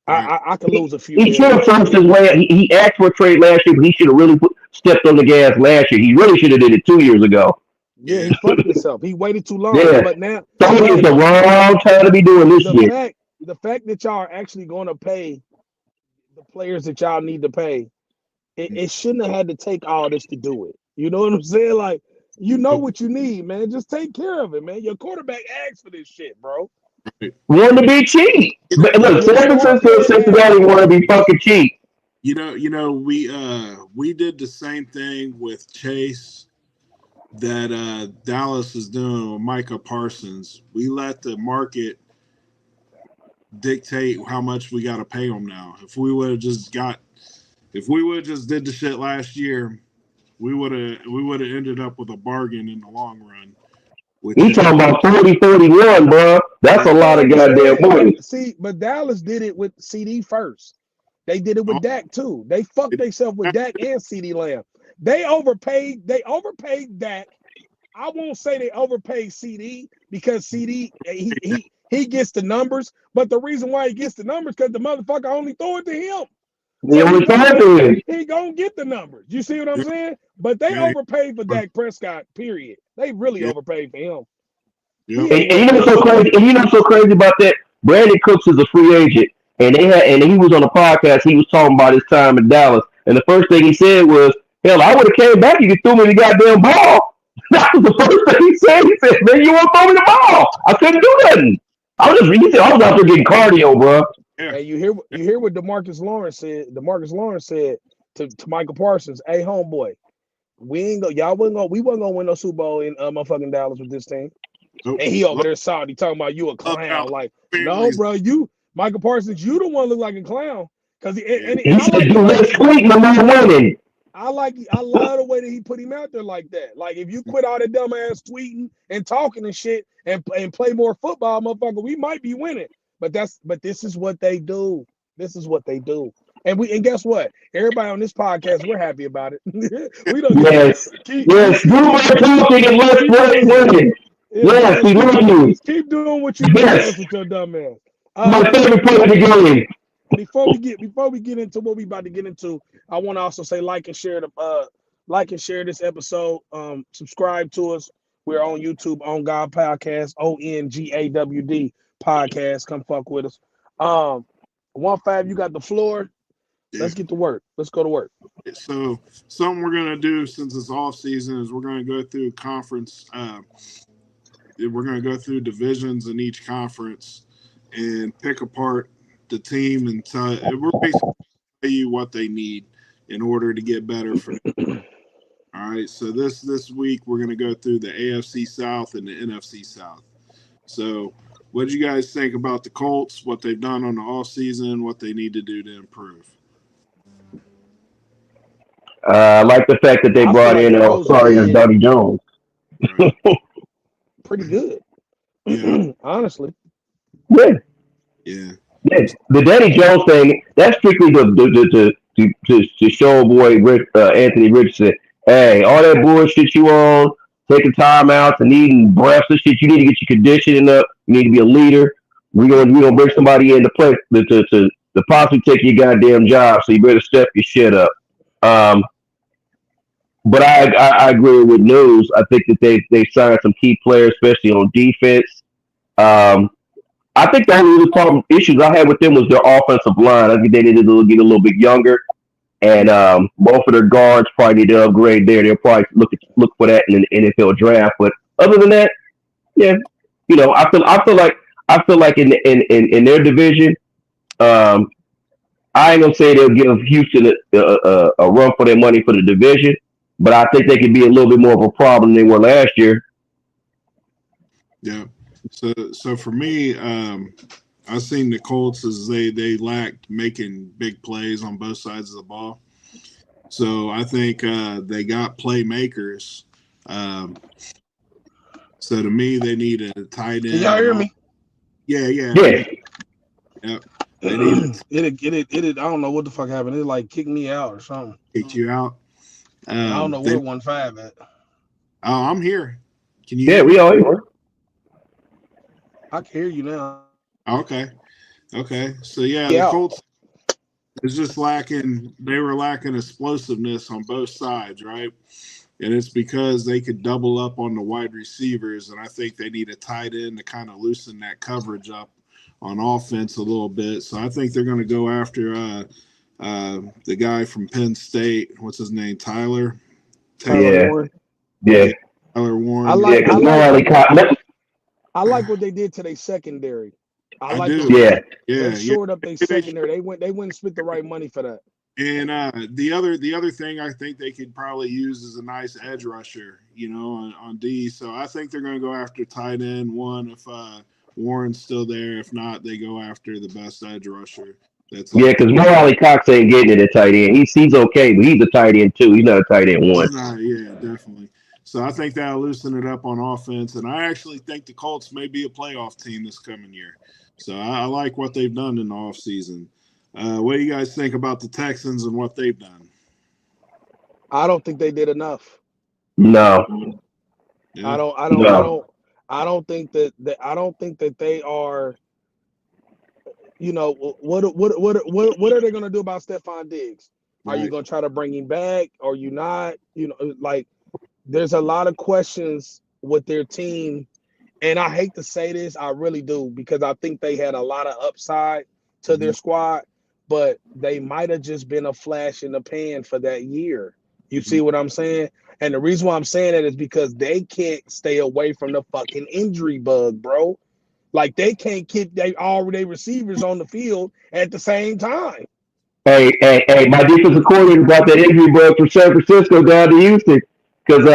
Right. I could lose a few. He should have forced his way. He asked for a trade last year, but he should have really stepped on the gas last year. He really should have did it 2 years ago. Yeah, he fucked himself. He waited too long. Yeah. But now it's the wrong time to be doing this shit. The fact that y'all are actually going to pay the players that y'all need to pay, it shouldn't have had to take all this to do it. You know what I'm saying? Like, you know what you need, man. Just take care of it, man. Your quarterback asked for this shit, bro. Want to be cheap. But look, San Francisco, Cincinnati want to be fucking cheap. You know, we did the same thing with Chase that Dallas is doing with Micah Parsons. We let the market dictate how much we got to pay him now. If we would have just did the shit last year, we would have ended up with a bargain in the long run. You talking about 40-41, bro? That's a lot of goddamn money. See, but Dallas did it with CD first. They did it with Dak too. They fucked themselves with Dak and CD Lamb. They overpaid Dak. I won't say they overpaid CD because CD he gets the numbers, but the reason why he gets the numbers because the motherfucker only throw it to him. He gonna get the numbers. You see what I'm saying? But they overpaid for Dak Prescott. Period. They really overpaid for him. And you know what's so crazy? And you know what's so crazy about that? Brandon Cooks is a free agent, and he was on the podcast. He was talking about his time in Dallas, and the first thing he said was, "Hell, I would have came back. You could throw me the goddamn ball." That was the first thing he said. He said, "Man, you won't throw me the ball. I couldn't do nothing. I was out there getting cardio, bro." Yeah. And you hear what DeMarcus Lawrence said. DeMarcus Lawrence said to Michael Parsons, "Hey, homeboy, we wasn't gonna win no Super Bowl in motherfucking Dallas with this team." Nope. And he over there salty talking about you a clown. Like, no, bro, Michael Parsons, you the one look like a clown. Cause I love the way that he put him out there like that. Like, if you quit all that dumb ass tweeting and talking and shit and play more football, motherfucker, we might be winning. But this is what they do. This is what they do. And guess what? Everybody on this podcast, we're happy about it. We don't keep doing what you do with your dumb ass. My favorite part of the game. Before we get into what we about to get into, I want to also say like and share this episode. Subscribe to us. We're on YouTube, On God Podcast, ONGAWD Podcast. Come fuck with us. 1-5, you got the floor. Let's get to work. Let's go to work. So something we're gonna do since it's off season is we're gonna go through conference. We're gonna go through divisions in each conference and pick apart the team and we're basically tell you what they need in order to get better for them. All right. So this week we're gonna go through the AFC South and the NFC South. So what do you guys think about the Colts? What they've done on the off season? What they need to do to improve? I like the fact that they brought in Dougie Jones. Right. Pretty good, honestly. Yeah. Yeah. The Danny Jones thing, that's strictly to show boy Anthony Richardson, hey, all that bullshit you on, taking timeouts and eating breaths and shit, you need to get your conditioning up. You need to be a leader. We're gonna bring somebody in to play to possibly take your goddamn job, so you better step your shit up. But I agree with News. I think that they signed some key players, especially on defense. I think the only problem issues I had with them was their offensive line. I think they needed to get a little bit younger, and both of their guards probably need to upgrade there. They'll probably look for that in the NFL draft. But other than that, yeah, I feel like in their division, um, I ain't gonna say they'll give Houston a run for their money for the division, but I think they could be a little bit more of a problem than they were last year. Yeah. So for me, I've seen the Colts as they lacked making big plays on both sides of the ball. So I think they got playmakers. So to me, they need a tight end. Y'all hear me? Yeah. Yep. They need It. I don't know what the fuck happened. It like kicked me out or something. kicked you out. I don't know where 1.5 at. Oh, I'm here. Can you? Yeah, we all here. I can hear you now. Okay. So the Colts is just lacking. They were lacking explosiveness on both sides, right? And it's because they could double up on the wide receivers, and I think they need a tight end to kind of loosen that coverage up on offense a little bit. So I think they're going to go after the guy from Penn State. What's his name? Tyler Warren. Yeah. Tyler Warren. I like what they did to their secondary. I like do. They shored up their secondary. They went and spent the right money for that. And the other thing I think they could probably use is a nice edge rusher, on D. So I think they're going to go after tight end one if Warren's still there. If not, they go after the best edge rusher. Because Mo Cox ain't getting it at tight end. He's okay, but he's a tight end too. He's not a tight end one. Yeah, definitely. So I think that'll loosen it up on offense. And I actually think the Colts may be a playoff team this coming year. So I like what they've done in the offseason. What do you guys think about the Texans and what they've done? I don't think they did enough. No. Yeah. I don't think that they are. What are they going to do about Stephon Diggs? Are you going to try to bring him back? Or you not? There's a lot of questions with their team, and I hate to say this, I really do, because I think they had a lot of upside to their squad, but they might have just been a flash in the pan for that year. You see what I'm saying? And the reason why I'm saying that is because they can't stay away from the fucking injury bug, bro. Like, they can't keep all their receivers on the field at the same time. Hey, my defensive coordinator got that injury bug from San Francisco down to Houston because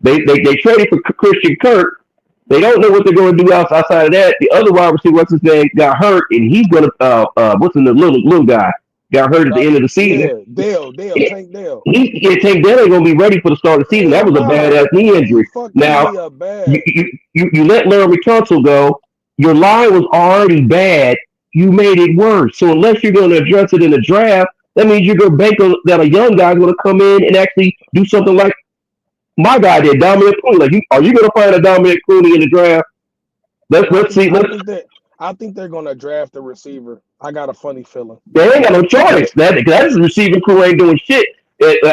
they traded for Christian Kirk. They don't know what they're going to do outside of that. The other wide receiver, what's his name, got hurt, and he's going to what's in the little guy got hurt at the end of the season. Tank Dale. Tank Dale ain't going to be ready for the start of the season. That was a badass knee injury. Now you let Larry Tunsil go. Your line was already bad. You made it worse. So unless you're going to address it in the draft, that means you're going to bank on that a young guy's going to come in and actually do something like my guy did, Dominic Clooney. Are you going to find a Dominic Clooney in the draft? Let's see. I think they're going to draft a receiver. I got a funny feeling. They ain't got no choice. That is receiving crew ain't doing shit.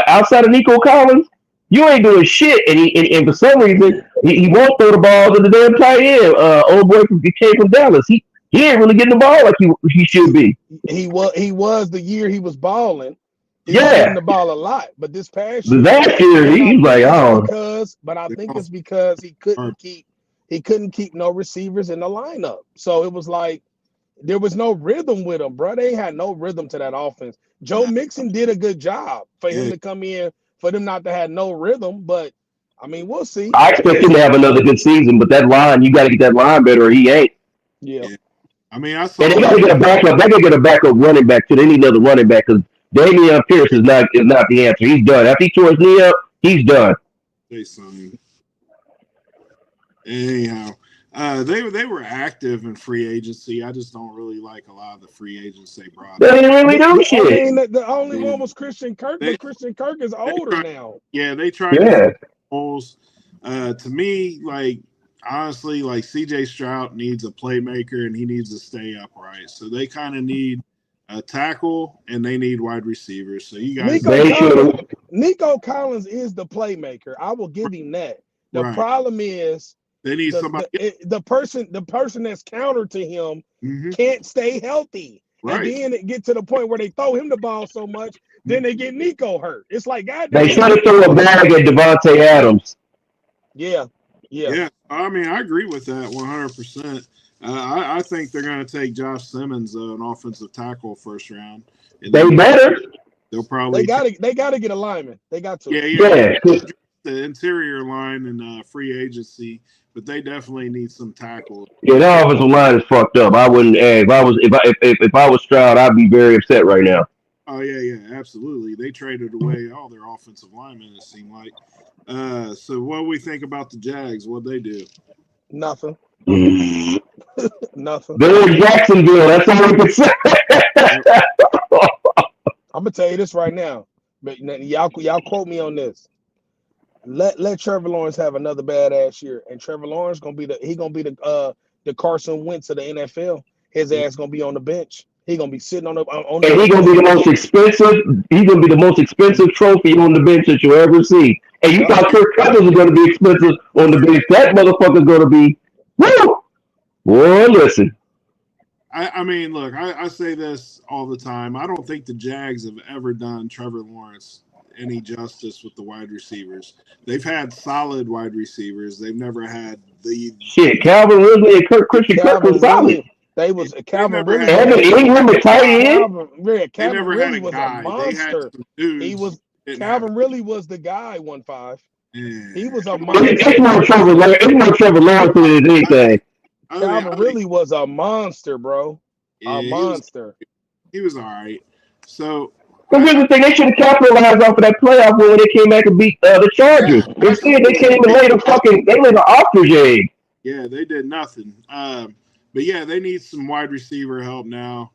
Outside of Nico Collins, you ain't doing shit. And for some reason, he won't throw the ball to the damn tight end. Old boy came from Dallas. He ain't really getting the ball like he should be. He was the year he was balling. He was getting the ball a lot, but this past year, he's like, but I think it's because he couldn't keep no receivers in the lineup. So it was like there was no rhythm with him, bro. They had no rhythm to that offense. Joe Mixon did a good job for him to come in, for them not to have no rhythm, but I mean, we'll see. I expect him to have another good season, but that line, you got to get that line better, or he ain't. Yeah. I mean, they got to get a backup. They got to get a backup running back too. They need another running back because Damian Pierce is not the answer. He's done. After he tore his knee up, he's done. Anyhow, they were active in free agency. I just don't really like a lot of the free agents they brought. They didn't really do shit. The only one was Christian Kirk, but Christian Kirk is older now. Yeah, they tried to holes. To me, honestly, CJ Stroud needs a playmaker and he needs to stay upright. So they kind of need a tackle and they need wide receivers. So you guys, Nico Collins is the playmaker. I will give him that. The problem is They need somebody. The person that's counter to him can't stay healthy. Right. And then it get to the point where they throw him the ball so much, then they get Nico hurt. It's like, goddamn. They try to throw a bag at Devontae Adams. Yeah. I mean, I agree with that 100%. I think they're going to take Josh Simmons, an offensive tackle, first round. They better. They'll probably. They got to get a lineman. They got to. Yeah. The interior line and free agency, but they definitely need some tackle. Yeah, that offensive line is fucked up. I wouldn't. If I was Stroud, I'd be very upset right now. Oh yeah, absolutely. They traded away all their offensive linemen. It seemed like. So what do we think about the Jags? What they do? Nothing. Nothing. They're in Jacksonville. That's all we can say. I'm gonna tell you this right now, but y'all quote me on this. Let Trevor Lawrence have another badass year, and Trevor Lawrence gonna be the Carson Wentz of the NFL. His ass gonna be on the bench. He gonna be sitting on the. And he gonna be the most expensive. He's gonna be the most expensive trophy on the bench that you'll ever see. And you thought Kirk Cousins was gonna be expensive on the bench? That motherfucker's gonna be. Woo! Boy, listen. I mean, look, I say this all the time. I don't think the Jags have ever done Trevor Lawrence any justice with the wide receivers. They've had solid wide receivers. They've never had the shit. Calvin Ridley and Christian Kirk was solid. They was Calvin Ridley. Evan Ingram at tight end. Calvin Ridley was a monster. He was Calvin Ridley was the guy. 1-5. Yeah. He was a monster. It's more Trevor Lawrence than anything. Calvin really was a monster, bro. A monster. He was all right. So. But here's the thing: they should have capitalized off of that playoff win when they came back and beat the Chargers. Instead, they came and laid an ostrich egg. Yeah, they did nothing. But yeah, they need some wide receiver help now.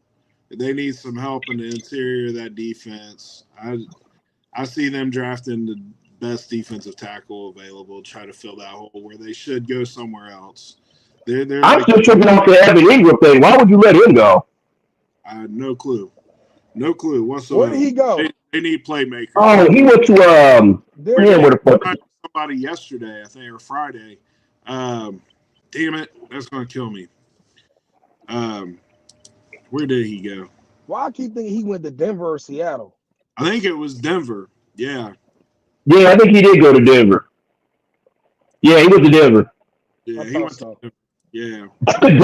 They need some help in the interior of that defense. I see them drafting the best defensive tackle available, try to fill that hole where they should go somewhere else. I'm still tripping off the Evan Ingram thing. Why would you let him go? No clue. No clue whatsoever. Where did he go? They need playmakers. Oh, he went to where the fuck? Somebody yesterday, I think, or Friday. Damn it, that's gonna kill me. Where did he go? Well, I keep thinking he went to Denver or Seattle. I think it was Denver. Yeah. Yeah, I think he did go to Denver. Yeah, he went to Denver. Yeah, he went to Denver. Yeah. You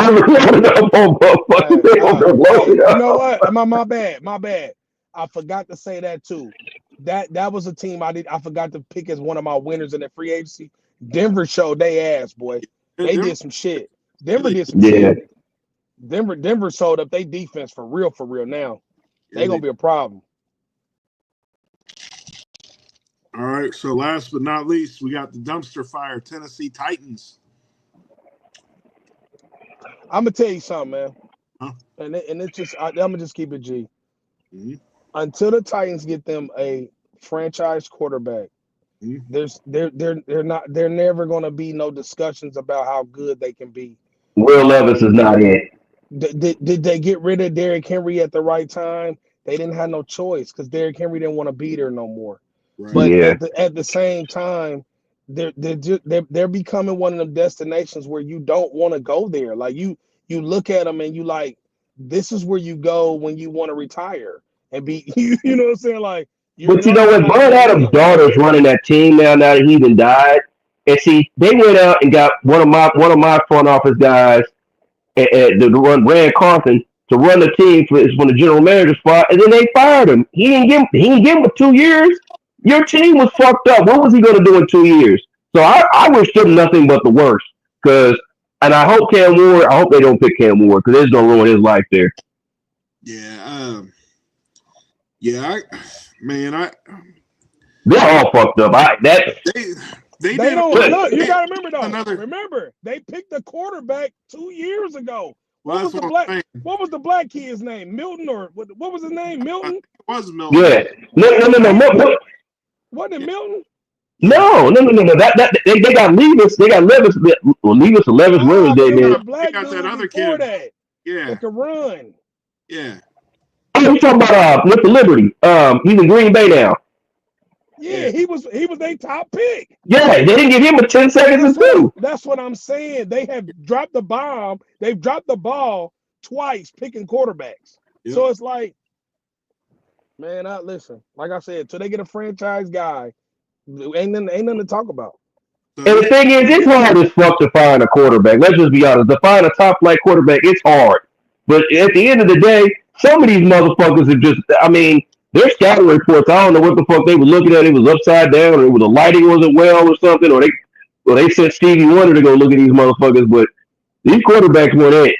know what? My bad. I forgot to say that too. That was a team I forgot to pick as one of my winners in the free agency. Denver showed they ass, boy. They did some shit. Denver did some shit. Denver sold up their defense for real now. They're gonna be a problem. All right. So last but not least, we got the dumpster fire Tennessee Titans. I'm gonna tell you something, man. Huh? And it's just I'm gonna just keep it G. Mm-hmm. Until the Titans get them a franchise quarterback, they're never gonna be no discussions about how good they can be. Will Levis is not it. Did they get rid of Derrick Henry at the right time? They didn't have no choice because Derrick Henry didn't want to be there no more. Right. But at the same time, they're becoming one of them destinations where you don't want to go there. Like you look at them and you like, this is where you go when you want to retire and be. You know what I'm saying? Like, but you know what? Bud Adams' daughter's running that team now. Now that he even died, and see, they went out and got one of my front office guys, to run Rand Carson to run the team for the general manager spot, and then they fired him. He didn't give him 2 years. Your team was fucked up. What was he going to do in 2 years? So I wish him nothing but the worst. And I hope I hope they don't pick Cam Ward because it's going to ruin his life there. Yeah. They're all fucked up. They don't look. You got to remember though. Remember, they picked a quarterback 2 years ago. What was the black kid's name? Milton or what was his name? Milton? It was Milton. Yeah. No. Wasn't it Milton? No. They got Levis. They got Levis. Levis Wednesday. They got that other kid. That could run. Yeah. Oh, you talking about with the Liberty? He's in Green Bay now. Yeah, he was their top pick. Yeah, they didn't give him a 10 seconds to do. That's what I'm saying. They have dropped the bomb. They've dropped the ball twice picking quarterbacks. Yep. So it's like, man, listen. Like I said, till they get a franchise guy, ain't nothing to talk about. And the thing is, it's hard as fuck to find a quarterback. Let's just be honest. To find a top flight quarterback, it's hard. But at the end of the day, some of these motherfuckers are just, I mean, their scouting reports, I don't know what the fuck they were looking at. It was upside down, or the lighting wasn't well or something, or they sent Stevie Wonder to go look at these motherfuckers, but these quarterbacks went in.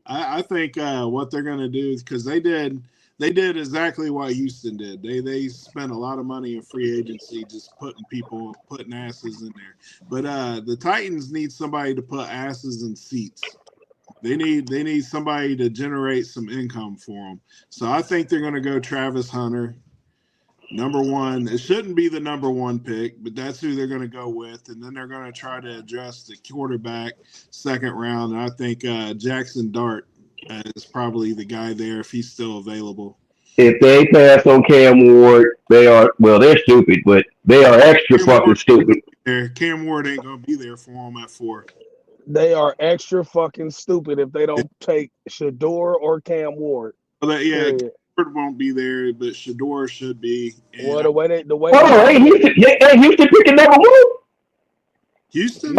I think what they're going to do is, because they did exactly what Houston did. They spent a lot of money in free agency, just putting asses in there. But the Titans need somebody to put asses in seats. They need somebody to generate some income for them. So I think they're going to go Travis Hunter, number one. It shouldn't be the number one pick, but that's who they're going to go with. And then they're going to try to address the quarterback second round. And I think Jackson Dart is probably the guy there if he's still available. If they pass on Cam Ward, they're stupid, but they are extra fucking stupid. Cam Ward ain't going to be there for them at 4. They are extra fucking stupid if they don't take Shador or Cam Ward. Well, Ward won't be there, but Shador should be. Well, the way Houston picking number 1. Houston.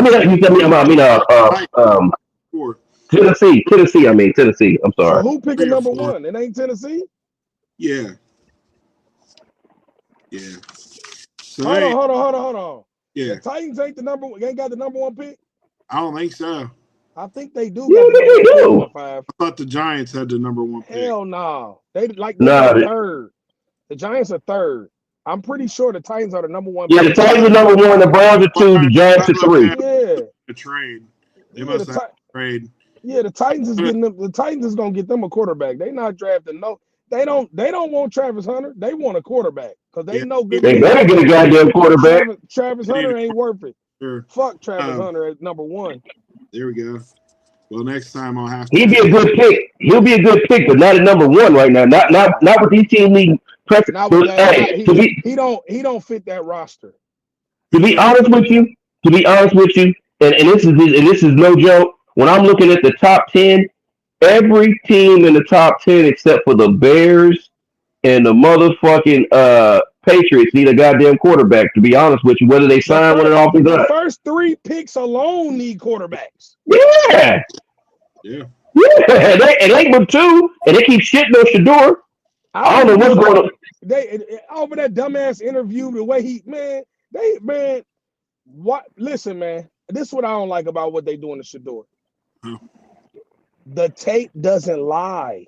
Tennessee. Tennessee. I'm sorry. So who picking number 1? It ain't Tennessee. Yeah. So hold on. Yeah. The Titans ain't got the number 1 pick. I don't think so. I think they do. Yeah, they do. I thought the Giants had the number 1 pick. Hell no. They're third. The Giants are third. I'm pretty sure the Titans are the number 1 pick. Yeah, the Titans are number 1, the Browns are 2, the Giants are 3. Yeah. A trade. They must have a trade. Yeah, the Titans is getting them. The Titans is gonna get them a quarterback. They not drafting They don't want Travis Hunter. They want a quarterback because they know good. They better get a goddamn quarterback. Travis Hunter ain't worth it. Sure. Fuck Travis Hunter at number 1. There we go. Well, next time I'll have to. He'd be a good pick. He'll be a good pick, but not at number 1 right now. Not with these teams needing pressure. He don't fit that roster. To be honest with you, and this is no joke. When I'm looking at the top 10, every team in the top 10 except for the Bears and the motherfucking Patriots need a goddamn quarterback, to be honest with you, whether they sign one or off the first 3 picks alone need quarterbacks. Yeah. They but 2, and they keep shitting on Shador. I don't know what's going on. They over that dumbass interview, the way listen, man, this is what I don't like about what they doing to Shador. The tape doesn't lie.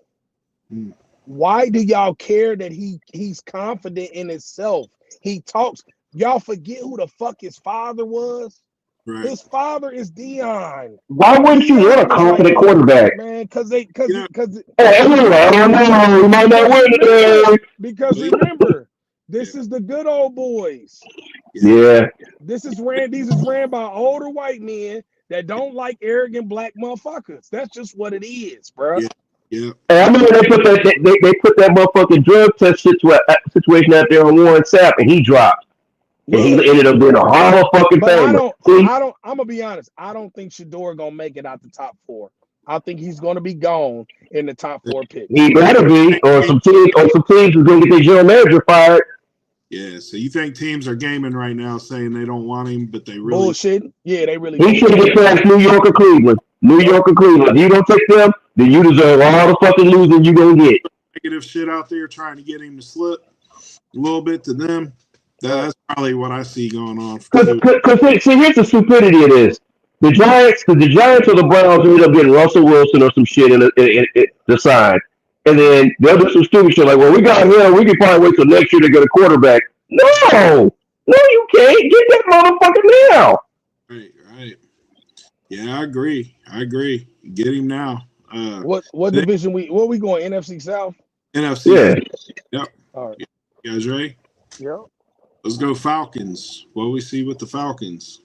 Why do y'all care that he's confident in himself? He talks. Y'all forget who the fuck his father was? Right. His father is Dion. Why wouldn't you want a confident quarterback? Man, because remember, this is the good old boys. Yeah. These is ran by older white men that don't like arrogant black motherfuckers. That's just what it is, bro. Yeah. And I remember they put that motherfucking drug test situation out there on Warren Sapp, and he dropped. And he ended up being a horrible fucking thing. I'm gonna be honest. I don't think Shador gonna make it out the top 4. I think he's gonna be gone in the top 4 pick. He better be, or some teams is gonna get their general manager fired. Yeah, so you think teams are gaming right now saying they don't want him, but they really bullshit? Yeah, they really. He should get past New York or Cleveland. If you don't take them, then you deserve all the fucking losing you gonna get. Negative shit out there trying to get him to slip a little bit to them. That's probably what I see going on. Because see, here's the stupidity of this. The Giants or the Browns ended up getting Russell Wilson or some shit in the sign. And then they'll do some stupid shit like, well, we got him. We can probably wait till next year to get a quarterback. No, you can't. Get that motherfucker now. Right. Yeah, I agree. Get him now. What division what we going? NFC South? NFC. Yeah. Yep. All right. You guys ready? Yep. Let's go Falcons. What do we see with the Falcons?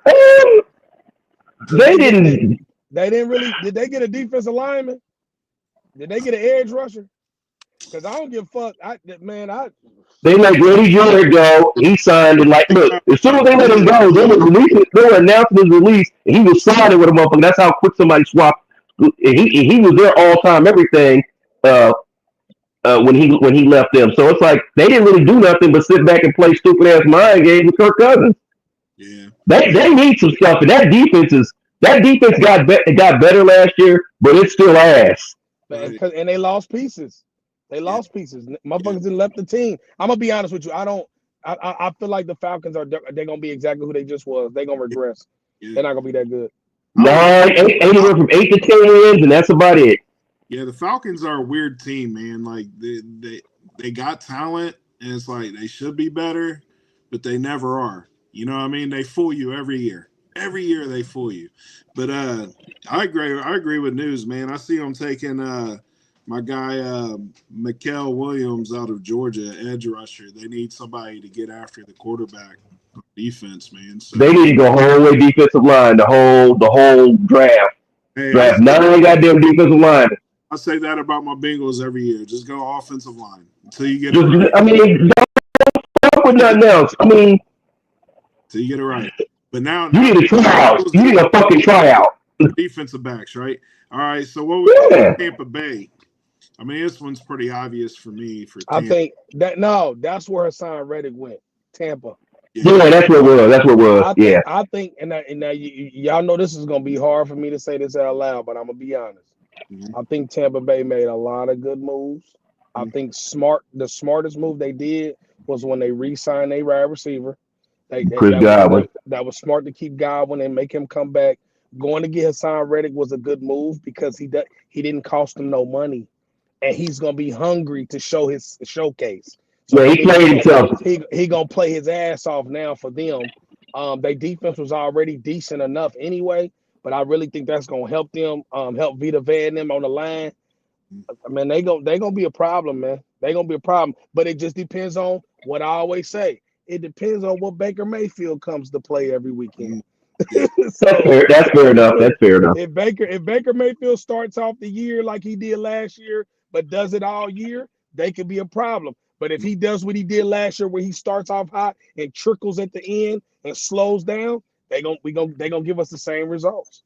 They didn't really. Did they get a defensive lineman? Did they get an edge rusher? Because I don't give a fuck. They let Grady Jarrett go. He signed and like, look, as soon as they let him go, they were announcing his release, and he was signing with a motherfucker. That's how quick somebody swapped. He was there all time, everything. Uh, when he left them, so it's like they didn't really do nothing but sit back and play stupid ass mind games with Kirk Cousins. Yeah, they need some stuff, and that defense got better last year, but it's still ass. right. And they lost pieces. They Yeah, lost pieces. yeah, Motherfuckers didn't left the team. I'm gonna be honest with you. I feel like the Falcons they're gonna be exactly who they just was. They're gonna regress. yeah. They're not gonna be that good. Anywhere from 8 to 10 wins, and that's about it. Yeah, the Falcons are a weird team, man. Like they got talent, and it's like they should be better, but they never are. You know what I mean? They fool you every year. Every year they fool you. But I agree with News, man. I see them taking my guy Mikael Williams out of Georgia, edge rusher. They need somebody to get after the quarterback defense, man. So They need to go whole way defensive line, the whole draft. hey, Draft 9 goddamn defensive line. I say that about my Bengals every year. Just go offensive line until you get it right. I mean, don't put nothing else. I mean, Until you get it right. But now you need a tryout. You need a fucking tryout. defensive backs, right? All right. So what we got Tampa Bay? I mean, this one's pretty obvious for me. For Tampa. I think that's where Hassan Reddick went. Tampa. Yeah, that's what it was. I think, and now y'all know this is gonna be hard for me to say this out loud, but I'm gonna be honest. Mm-hmm. I think Tampa Bay made a lot of good moves. I think the smartest move they did was when they re-signed a wide receiver. That was smart to keep Godwin and make him come back. Going to get Hassan Reddick was a good move because he didn't cost them no money, and he's gonna be hungry to show his showcase. So he played himself. He gonna play his ass off now for them. Their defense was already decent enough anyway, but I really think that's gonna help them. Help Vita Vea and them on the line. I mean, they gonna be a problem, man. They gonna be a problem, but it just depends on what I always say. It depends on what Baker Mayfield comes to play every weekend. That's fair enough. That's fair enough. If Baker Mayfield starts off the year like he did last year, but does it all year, they could be a problem. But if he does what he did last year, where he starts off hot and trickles at the end and slows down, they gonna give us the same results.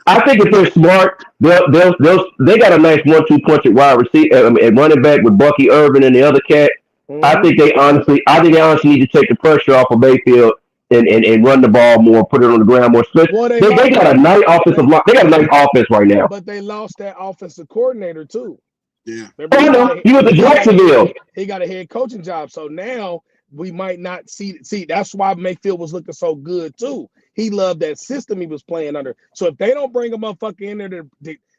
I think if they're smart, they got a nice 1-2 punch at wide receiver and running back with Bucky Irvin and the other cat. Mm-hmm. I think they honestly need to take the pressure off of Mayfield and run the ball more, put it on the ground more. Well, they got a nice offensive line. They got a nice offense right now. But they lost that offensive coordinator too. Yeah. He was at Jacksonville. He got a head coaching job. So now we might not see. That's why Mayfield was looking so good too. He loved that system he was playing under. So if they don't bring a motherfucker in there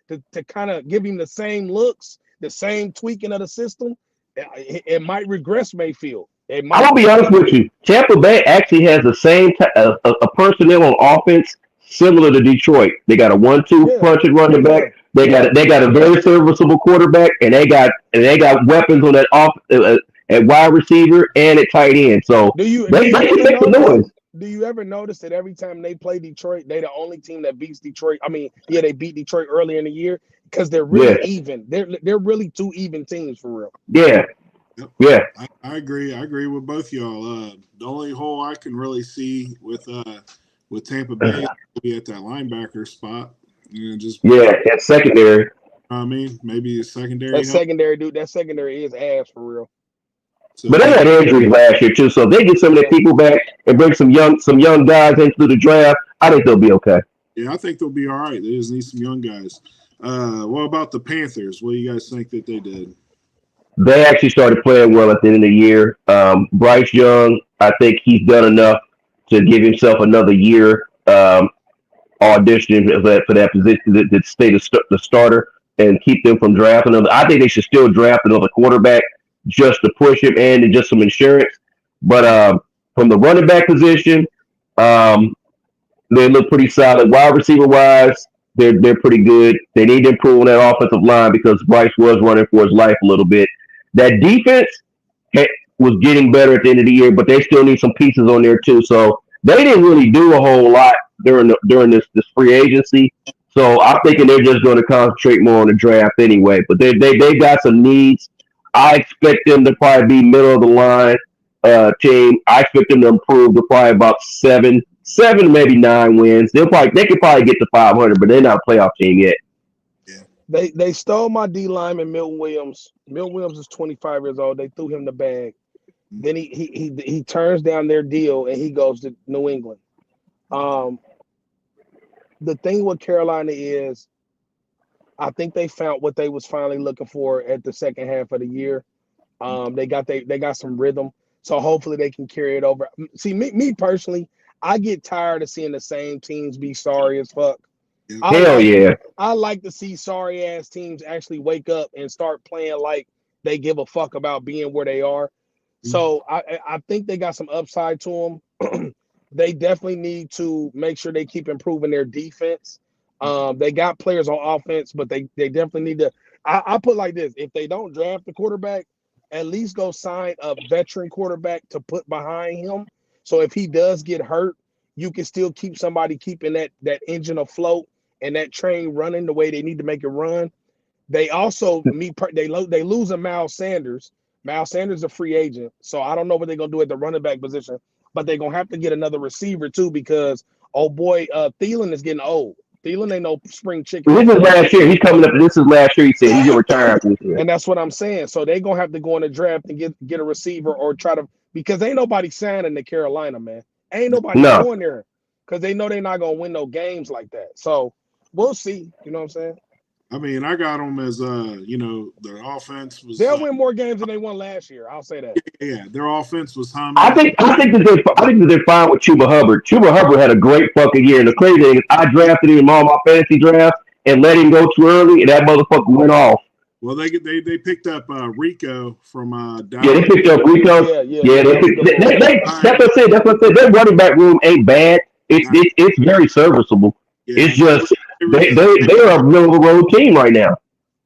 to kind of give him the same looks, the same tweaking of the system, it might regress Mayfield. I'll be honest with you. Tampa Bay actually has the same a personnel on offense similar to Detroit. They got a 1-2 punch at running back. They got a very serviceable quarterback, and they got weapons on that at wide receiver and at tight end. So they can make the noise. Do you ever notice that every time they play Detroit, they the only team that beats Detroit? I mean, yeah, they beat Detroit earlier in the year because they're really even. They're really two even teams for real. Yeah. Yep. Yeah. I agree. I agree with both y'all. The only hole I can really see with Tampa Bay will be at that linebacker spot. That secondary. I mean, maybe a secondary. That secondary is ass for real. So, but they had injuries last year too, so if they get some of their people back and bring some young guys into the draft, I think they'll be okay. Yeah, I think they'll be all right. They just need some young guys. What about the Panthers? What do you guys think that they did? They actually started playing well at the end of the year. Bryce Young, I think he's done enough to give himself another year audition for that position to stay the starter and keep them from drafting another. I think they should still draft another quarterback just to push him and just some insurance. But from the running back position, they look pretty solid. Wide receiver wise, they're pretty good. They need to improve on that offensive line because Bryce was running for his life a little bit. That defense was getting better at the end of the year, but they still need some pieces on there too. So they didn't really do a whole lot during this free agency. So I'm thinking they're just going to concentrate more on the draft anyway. But they got some needs. I expect them to probably be middle of the line team. I expect them to improve to probably about seven, maybe 9 wins. They could probably get to 500, but they're not a playoff team yet. Yeah. They stole my D lineman, Milton Williams. Milton Williams is 25 years old. They threw him the bag. Then he turns down their deal and he goes to New England. The thing with Carolina is I think they found what they was finally looking for at the second half of the year. They got some rhythm, so hopefully they can carry it over. See, me personally, I get tired of seeing the same teams be sorry as fuck. Yeah. I like to see sorry ass teams actually wake up and start playing like they give a fuck about being where they are. So I think they got some upside to them. They definitely need to make sure they keep improving their defense. They got players on offense, but they definitely need to. I put like this: if they don't draft the quarterback, at least go sign a veteran quarterback to put behind him. So if he does get hurt, you can still keep somebody keeping that engine afloat and that train running the way they need to make it run. They also they lose Miles Sanders. Miles Sanders is a free agent, so I don't know what they're gonna do at the running back position, but they're gonna have to get another receiver too because Thielen is getting old. Thielen ain't no spring chicken. This is last year. He's coming up. This is last year. He said he's gonna retire after this year. And that's what I'm saying. So they're gonna have to go in the draft and get a receiver or try to because ain't nobody signing to Carolina, man. Ain't nobody going there because they know they're not gonna win no games like that. So we'll see. You know what I'm saying? I mean, I got them as their offense was. They'll win more games than they won last year. I'll say that. Yeah, their offense was humming. I think that they're fine with Chuba Hubbard. Chuba Hubbard had a great fucking year, and the crazy thing is, I drafted him in all my fantasy drafts and let him go too early, and that motherfucker went off. Well, they picked up Rico from Dallas. Yeah, they picked up Rico. That's what I said. Their running back room ain't bad. It's very serviceable. Yeah, it's just they're a middle of the road team right now.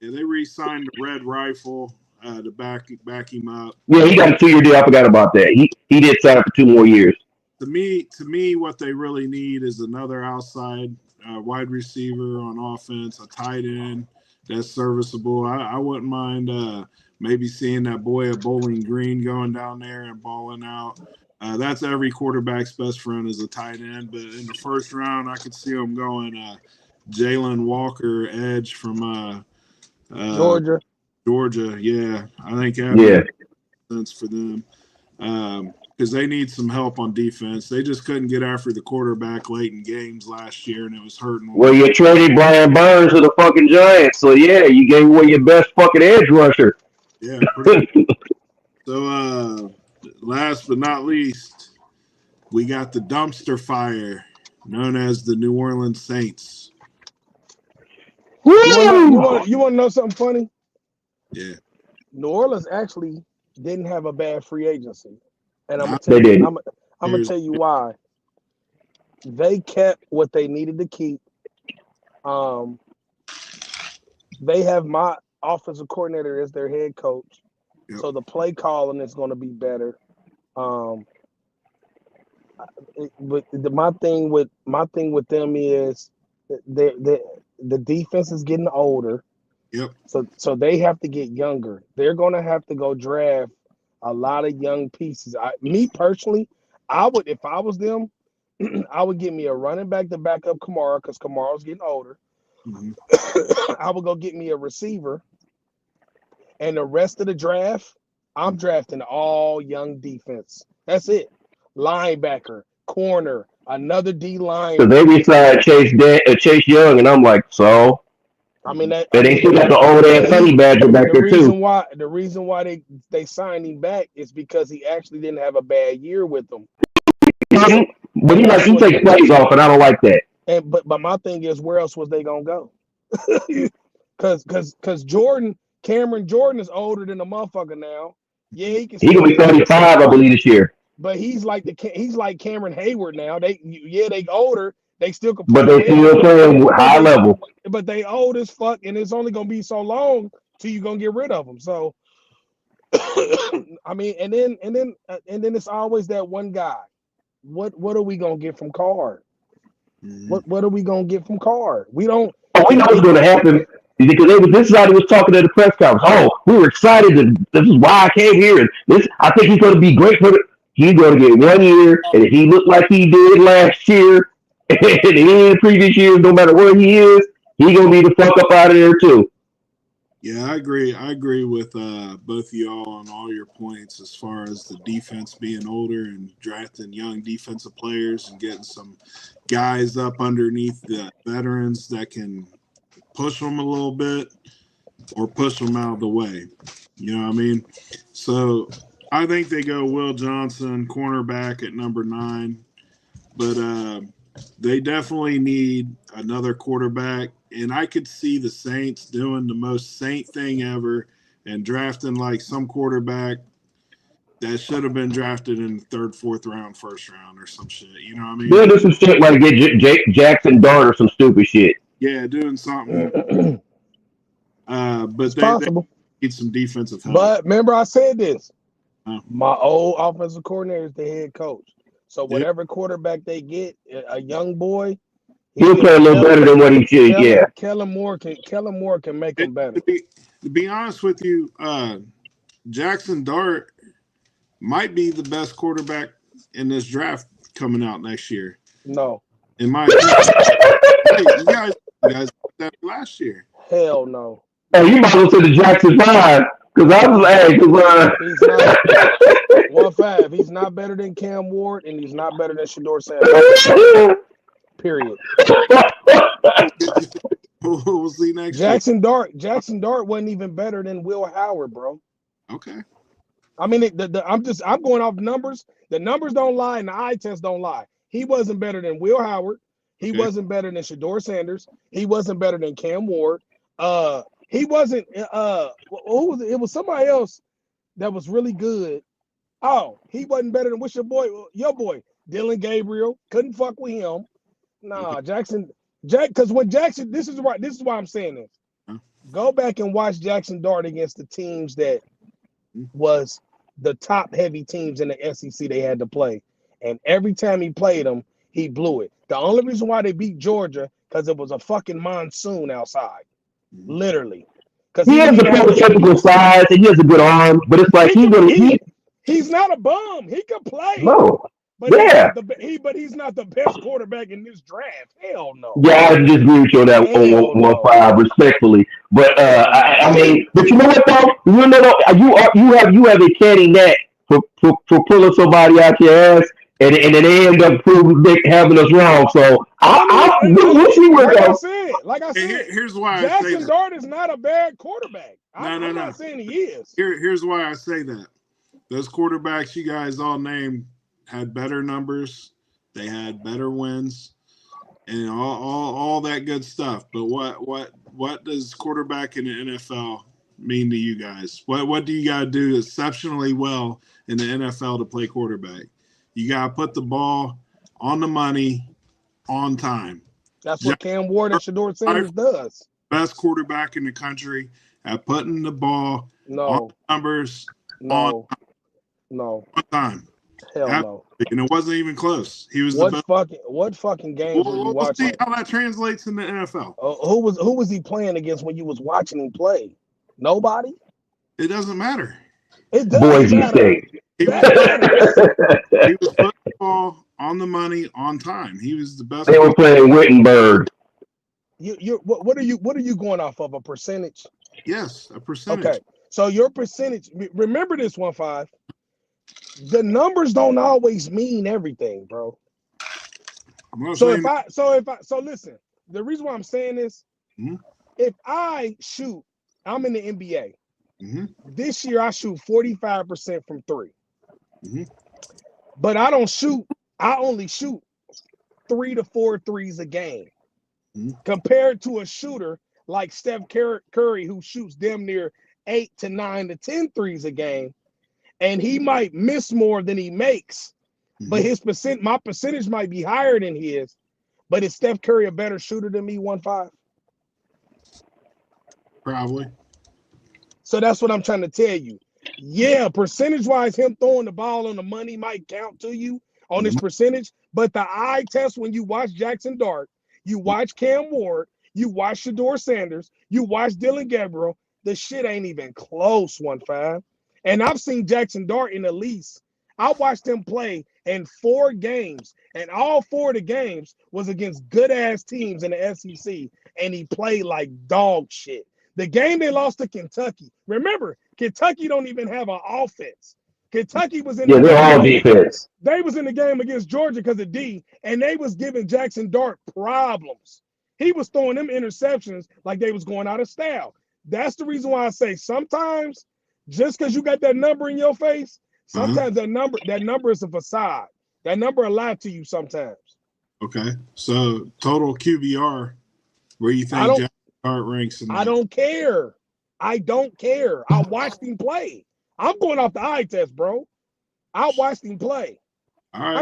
Yeah, they re-signed the Red Rifle to back him up. Yeah, he got a 2-year deal. I forgot about that. He did sign up for 2 more years. To me, what they really need is another outside wide receiver on offense, a tight end that's serviceable. I wouldn't mind maybe seeing that boy at Bowling Green going down there and balling out. That's every quarterback's best friend is a tight end. But in the first round, I could see them going Jalen Walker, edge from Georgia. Yeah, I think that makes sense for them because they need some help on defense. They just couldn't get after the quarterback late in games last year, and it was hurting. Well, you traded Brian Burns to the fucking Giants, so yeah, you gave away your best fucking edge rusher. Yeah. So, last but not least, we got the dumpster fire known as the New Orleans Saints. You want to know something funny? Yeah. New Orleans actually didn't have a bad free agency. And I'm gonna tell you why. They kept what they needed to keep. They have my offensive coordinator as their head coach. Yep. So the play calling is going to be better. But my thing with them is the defense is getting older. Yep. So they have to get younger. They're going to have to go draft a lot of young pieces. Me personally, I would, if I was them, I would get me a running back to back up Kamara because Kamara's getting older. Mm-hmm. I would go get me a receiver. And the rest of the draft, I'm drafting all young defense. That's it. Linebacker, corner, another D line. So they decided Chase Young, and I'm like, so. I mean, they still got the old ass Honey Badger back there too. The reason why they signed him back is because he actually didn't have a bad year with them. But he takes plays off, and I don't like that. But my thing is, where else was they gonna go? Because Cameron Jordan is older than the motherfucker now. Yeah, he gonna be 35, I believe, this year. But he's like Cameron Hayward now. They older. They still can play. But they still playing high level. But they old as fuck, and it's only gonna be so long till you're gonna get rid of them. So, I mean, and then it's always that one guy. What are we gonna get from Card? Mm-hmm. What are we gonna get from Card? We don't. We know what's gonna happen. Because this is how he was talking at the press conference. Oh, we were excited, and this is why I came here. And this, I think he's going to be great for it. He's going to get 1 year, and if he looked like he did last year and in previous years, no matter where he is, he's going to be the fuck up out of there too. Yeah, I agree. I agree with both of y'all on all your points as far as the defense being older and drafting young defensive players and getting some guys up underneath the veterans that can push them a little bit or push them out of the way. You know what I mean? So I think they go Will Johnson, cornerback at number 9. But they definitely need another quarterback. And I could see the Saints doing the most Saint thing ever and drafting like some quarterback that should have been drafted in the 3rd, 4th round, 1st round or some shit. You know what I mean? They'll do some shit like get Jackson Dart or some stupid shit. Yeah, doing something. But they need some defensive help. But remember I said this. My old offensive coordinator is the head coach. So whatever quarterback they get, a young boy, he'll play a little better than what he should. Kellen Moore can make him better. To be honest with you, Jackson Dart might be the best quarterback in this draft coming out next year. No, in my opinion. You guys did that last year. Hell no. Hey, you might go to the Jackson 5 because I was like, 1-5. He's not better than Cam Ward, and he's not better than Shedeur Sanders. Period. We'll see next Jackson Dart wasn't even better than Will Howard, bro. Okay. I mean, I'm going off numbers. The numbers don't lie, and the eye test don't lie. He wasn't better than Will Howard. He wasn't better than Shedeur Sanders. He wasn't better than Cam Ward. He wasn't. Who was it? It was somebody else that was really good. Oh, he wasn't better than your boy, Dylan Gabriel. Couldn't fuck with him. Nah, because when Jackson, this is why I'm saying this. Go back and watch Jackson Dart against the teams that was the top heavy teams in the SEC they had to play. And every time he played them, he blew it. The only reason why they beat Georgia, because it was a fucking monsoon outside. Literally. Because he has the prototypical size and he has a good arm, but it's like he's not a bum. He can play. No. But he's not the best quarterback in this draft. Hell no. Yeah, I just agree with you on that 1-5 respectfully. But I mean, but you know what though? You have a canny knack for pulling somebody out your ass, and then they end up having us wrong. So we'll see where it goes. Like I said, here's why Jackson Dart is not a bad quarterback. I'm not saying he is. Here's why I say that. Those quarterbacks you guys all named had better numbers, they had better wins, and all that good stuff. But what does quarterback in the NFL mean to you guys? What do you got to do exceptionally well in the NFL to play quarterback? You got to put the ball on the money on time. That's what Cam Ward and Shedeur Sanders does. Best quarterback in the country at putting the ball on numbers on time. Hell no. And it wasn't even close. He was what fucking games were you watching? See how that translates in the NFL. Who was he playing against when you was watching him play? Nobody? It doesn't matter. It does Boise State. He was putting the ball on the money on time. He was the best. They were playing Wittenberg. What are you going off of? A percentage? Yes, a percentage. Okay. So your percentage, remember this 1-5. The numbers don't always mean everything, bro. So listen, the reason why I'm saying this, if I shoot, I'm in the NBA. This year I shoot 45% from 3. But I only shoot 3 to 4 threes a game. Compared to a shooter like Steph Curry who shoots damn near 8 to 9 to 10 threes a game. And he might miss more than he makes, but my percentage might be higher than his. But is Steph Curry a better shooter than me? 1-5? Probably. So that's what I'm trying to tell you. Yeah, percentage-wise, him throwing the ball on the money might count to you on his percentage. But the eye test when you watch Jackson Dart, you watch Cam Ward, You watch Shador Sanders. You watch Dylan Gabriel. The shit ain't even close, 1-5. And I've seen Jackson Dart in the least. I watched him play in 4 games, and all 4 of the games was against good-ass teams in the SEC, and he played like dog shit. The game they lost to Kentucky. Remember, Kentucky don't even have an offense. Kentucky was in the they're all defense. They was in the game against Georgia because of D, and they was giving Jackson Dart problems. He was throwing them interceptions like they was going out of style. That's the reason why I say sometimes just because you got that number in your face, sometimes that number is a facade. That number will lie to you sometimes. Okay. So total QBR, where you think Jackson Dart ranks in that? I don't care. I watched him play. I'm going off the eye test, bro. I watched him play. All right.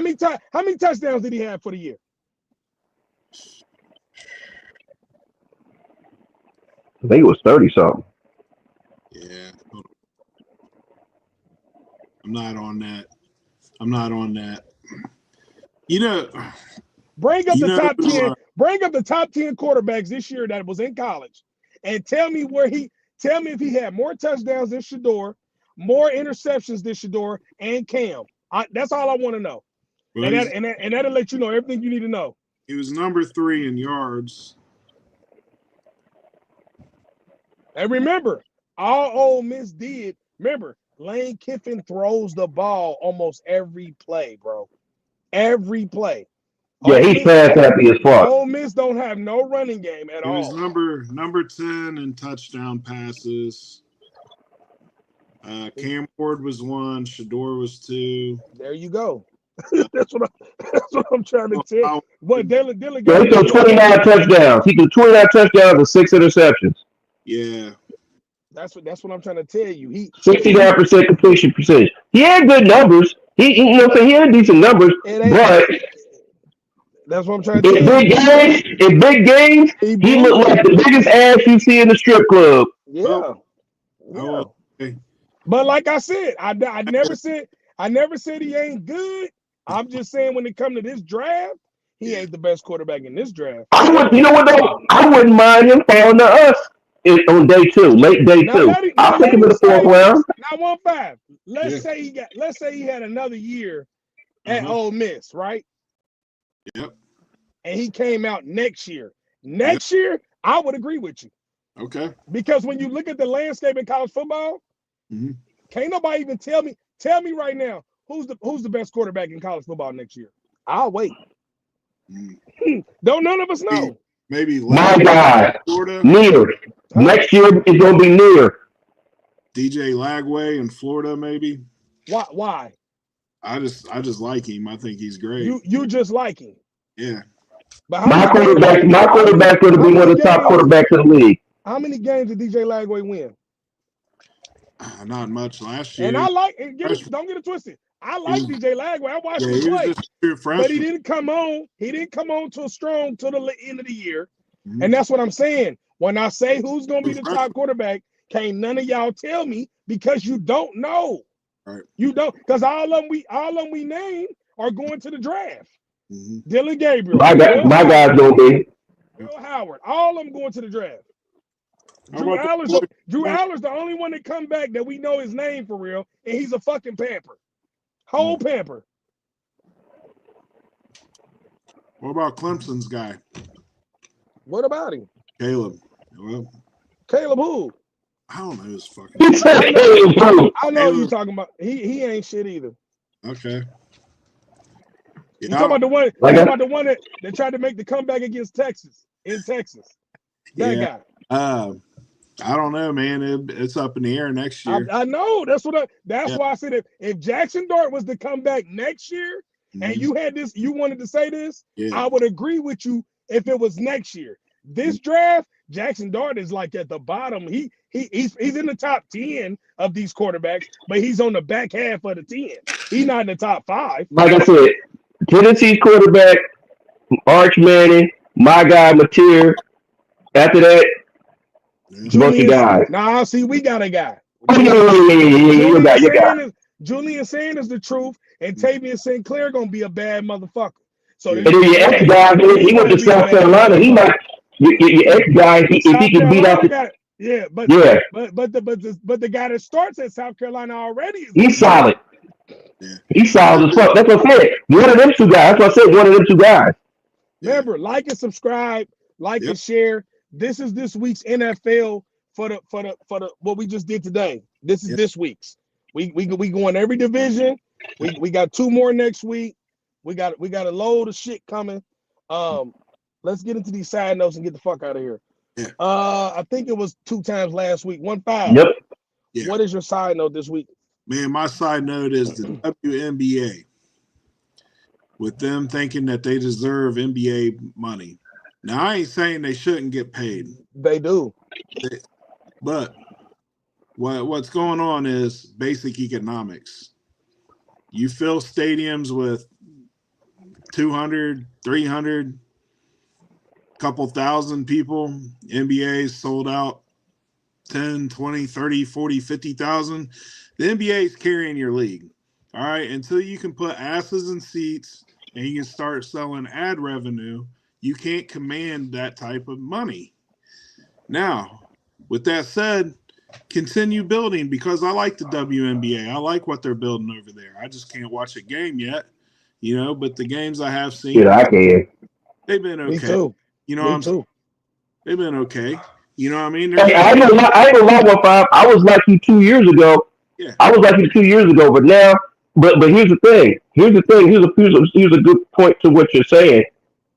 How many touchdowns did he have for the year? I think it was 30-something. Yeah. I'm not on that. You know, bring up the top 10. Bring up the top 10 quarterbacks this year that was in college, and tell me if he had more touchdowns than Shador, more interceptions than Shador and Cam. That's all I want to know. Well, and that'll let you know everything you need to know. He was number 3 in yards. And remember, all Ole Miss did. Remember, Lane Kiffin throws the ball almost every play, bro. Every play. Yeah, he's pass happy as fuck. Ole Miss don't have no running game at all. He was number 10 in touchdown passes. Cam Ward was 1. Shador was 2. There you go. That's what I'm trying to tell you. What Dylan he threw 29 touchdowns. He threw 29 touchdowns and 6 interceptions. Yeah. That's what I'm trying to tell you. 69% completion percentage. He had good numbers. He had decent numbers, but that's what I'm trying to tell you. In big games, he looked like the biggest ass you see in the strip club. Yeah. Okay. But like I said, I never said he ain't good. I'm just saying when it comes to this draft, he ain't the best quarterback in this draft. You know what though? I wouldn't mind him falling to us on day 2, late day 2. I'll take him in the 4th round. Now 1-5. Let's say he had another year at Ole Miss, right? Yep. And he came out next year. Next year, I would agree with you. Okay. Because when you look at the landscape in college football, can't nobody even tell me right now who's the best quarterback in college football next year. I'll wait. Don't none of us know. Maybe my guy, Florida. Near. Next year is gonna be near. DJ Lagway in Florida, maybe. Why? I just like him. I think he's great. You just like him. Yeah. But my quarterback going to be one of the top quarterbacks in the league. How many games did DJ Lagway win? Not much last year. And I don't get it twisted. I like DJ Lagway. I watched him play. But he didn't come on. He didn't come on too strong to the end of the year. And that's what I'm saying. When I say who's going to be the top quarterback, can't none of y'all tell me because you don't know. Right. You don't, because all of them we named are going to the draft. Dylan Gabriel. My guy's going to be. Will Howard. All of them going to the draft. Drew Aller's the only one that come back that we know his name for real, and he's a fucking pamper. Whole pamper. What about Clemson's guy? What about him? Caleb. Well, Caleb who? I don't know his fucking I know who you're talking about. He ain't shit either. Okay. You talking about the one? About the one that tried to make the comeback against Texas in Texas? That guy. I don't know, man. It's up in the air next year. I know. That's why I said if Jackson Dart was to come back next year, and you had this, you wanted to say this, I would agree with you if it was next year. This draft, Jackson Dart is like at the bottom. He's in the top 10 of these quarterbacks, but he's on the back half of the 10. He's not in the top 5. Like I said, Tennessee's quarterback, Arch Manning, my guy Mateer. After that, it's a bunch of guys. Nah, see, we got a guy. Julian saying is the truth, and Tavian Sinclair gonna be a bad motherfucker. So and then your ex guy, he went to South Carolina. Your ex guy, if he can beat out the but the guy that starts at South Carolina already is he's solid. Yeah. He's solid as fuck. That's what I said. One of them two guys. That's what I said. One of them two guys. Remember, like and subscribe, and share. This is this week's NFL for the what we just did today. This is this week's. We go in every division. We got 2 more next week. We got a load of shit coming. Let's get into these side notes and get the fuck out of here. Yeah. I think it was 2 times last week. 1-5. Yep. Yeah. What is your side note this week? Man, my side note is the WNBA. With them thinking that they deserve NBA money. Now, I ain't saying they shouldn't get paid. They do. But what's going on is basic economics. You fill stadiums with 200, 300, couple thousand people. NBA's sold out 10, 20, 30, 40, 50,000. The NBA is carrying your league. All right. Until you can put asses in seats and you can start selling ad revenue, you can't command that type of money. Now, with that said, continue building because I like the WNBA. I like what they're building over there. I just can't watch a game yet, but the games I have seen, I can. They've been okay. Me too. Me too. They've been okay. You know what I mean? Hey, I ain't gonna lie, 1-5. I was like you 2 years ago. Yeah. I was like you 2 years ago, but now, but here's the thing. Here's a good point to what you're saying.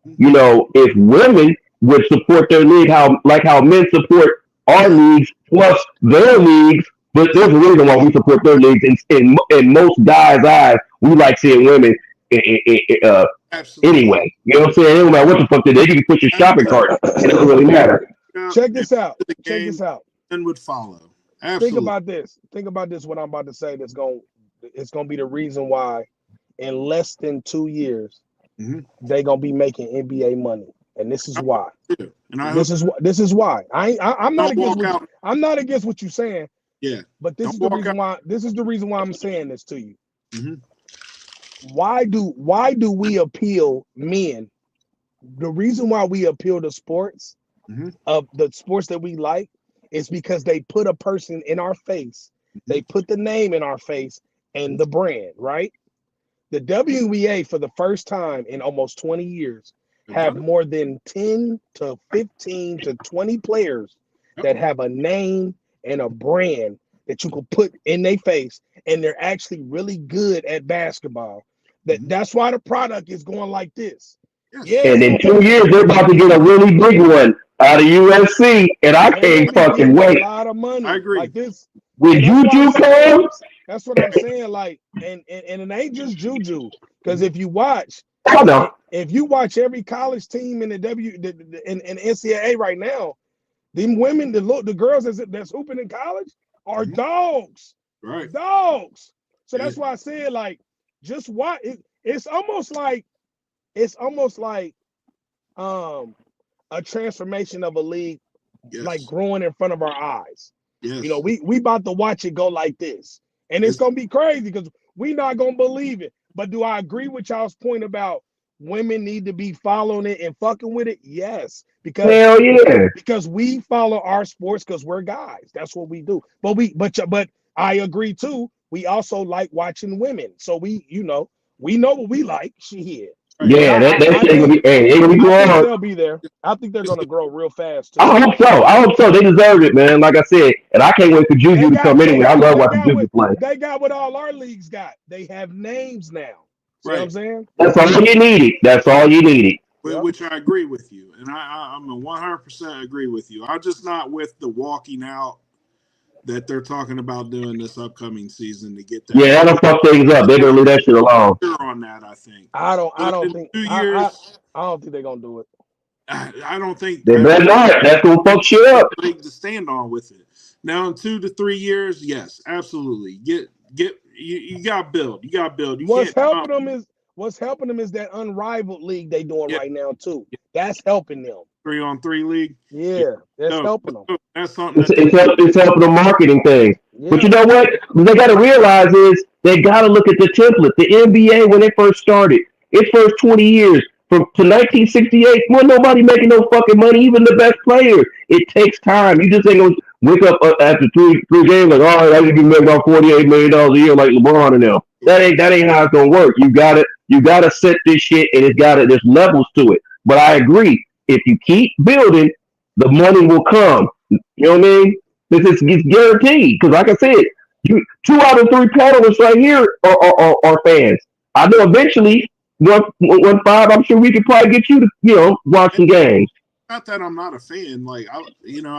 If women would support their league, how men support our leagues plus their leagues, but there's a reason why we support their leagues. In most guys' eyes, we like seeing women. Anyway, you know what I'm saying? No matter what the fuck they did, you can push your shopping cart. It doesn't really matter. Check this out. And would follow. Absolutely. Think about this. What I'm about to say. It's gonna be the reason why, in less than 2 years, they're gonna be making NBA money, and this is why. This is why. I'm not against what you're saying. Yeah. But this is the reason why. This is the reason why I'm saying this to you. Why do we appeal men? The reason why we appeal to sports of the sports that we like is because they put a person in our face. They put the name in our face and the brand, right? The WNBA for the first time in almost 20 years have more than 10 to 15 to 20 players that have a name and a brand that you could put in their face, and they're actually really good at basketball. That's why the product is going like this. Yes. And in 2 years, they're about to get a really big one out of UFC, and I can't fucking wait. A lot of money. I agree. Like this. When Juju comes, that's what I'm saying. Like, and it ain't just Juju, because if you watch, if you watch every college team in the NCAA right now, them women, the girls that's hooping in college are dogs. Right. Dogs. So that's why I said, like, just watch. It's almost like a transformation of a league, like growing in front of our eyes. Yes. We about to watch it go like this, and it's gonna be crazy because we not gonna believe it. But do I agree with y'all's point about women need to be following it and fucking with it? Yes, because hell yeah, because we follow our sports because we're guys. That's what we do. But I agree too. We also like watching women, so we know what we like. Shit. Yeah, that's gonna be. Hey, gonna be growing. They'll be there. I think they're gonna grow real fast too. I hope so. They deserve it, man. Like I said, and I can't wait for Juju to come anyway. I love watching Juju play. They got what all our leagues got. They have names now. See what I'm saying? That's all you needed. That's all you needed. Which I agree with you, and I'm a 100% agree with you. I'm just not with the walking out that they're talking about doing this upcoming season to get that. Yeah, that'll fuck things up. They're gonna leave that shit alone. On that, I think. I don't think 2 years. I don't think they're gonna do it. I don't think they better not. That's gonna fuck shit up. To stand on with it. Now in 2 to 3 years, yes, absolutely. You got to build. You got to build. What's helping them is that unrivaled league they doing right now too. That's helping them. 3-on-3 league. Yeah, that's helping them. That's something. It's helping the marketing thing. Yeah. But you know what? They got to realize is they got to look at the template. The NBA when they first started, its first 20 years, to 1968, wasn't nobody making no fucking money, even the best players. It takes time. You just ain't gonna wake up after three games like, all right, I can make about $48 million a year like LeBron and them. That ain't how it's gonna work. You gotta set this shit, and there's levels to it. But I agree. If you keep building, the money will come. You know what I mean? It's guaranteed. Because like I said, 2 out of 3 panelists right here are fans. I know eventually 1-5. I'm sure we could probably get you to watch some games. Not that I'm not a fan. Like I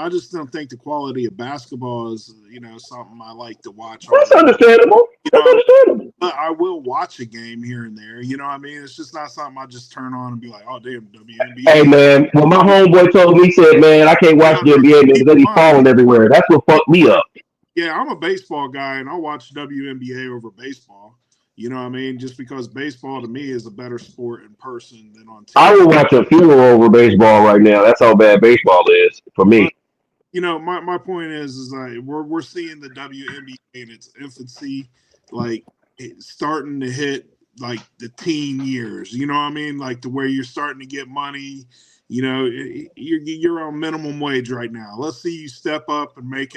just don't think the quality of basketball is something I like to watch. That's understandable. That's understandable. But I will watch a game here and there. You know what I mean? It's just not something I just turn on and be like, oh damn, WNBA. Hey man, well my homeboy told me, he said, man, I can't watch the NBA because he's falling everywhere. That's what fucked me up. Yeah, I'm a baseball guy and I watch WNBA over baseball. You know what I mean? Just because baseball to me is a better sport in person than on TV. I would watch a funeral over baseball right now. That's how bad baseball is for me. My point is like we're seeing the WNBA in its infancy, like starting to hit like the teen years. You know what I mean? Like to where you're starting to get money. You're on minimum wage right now. Let's see you step up and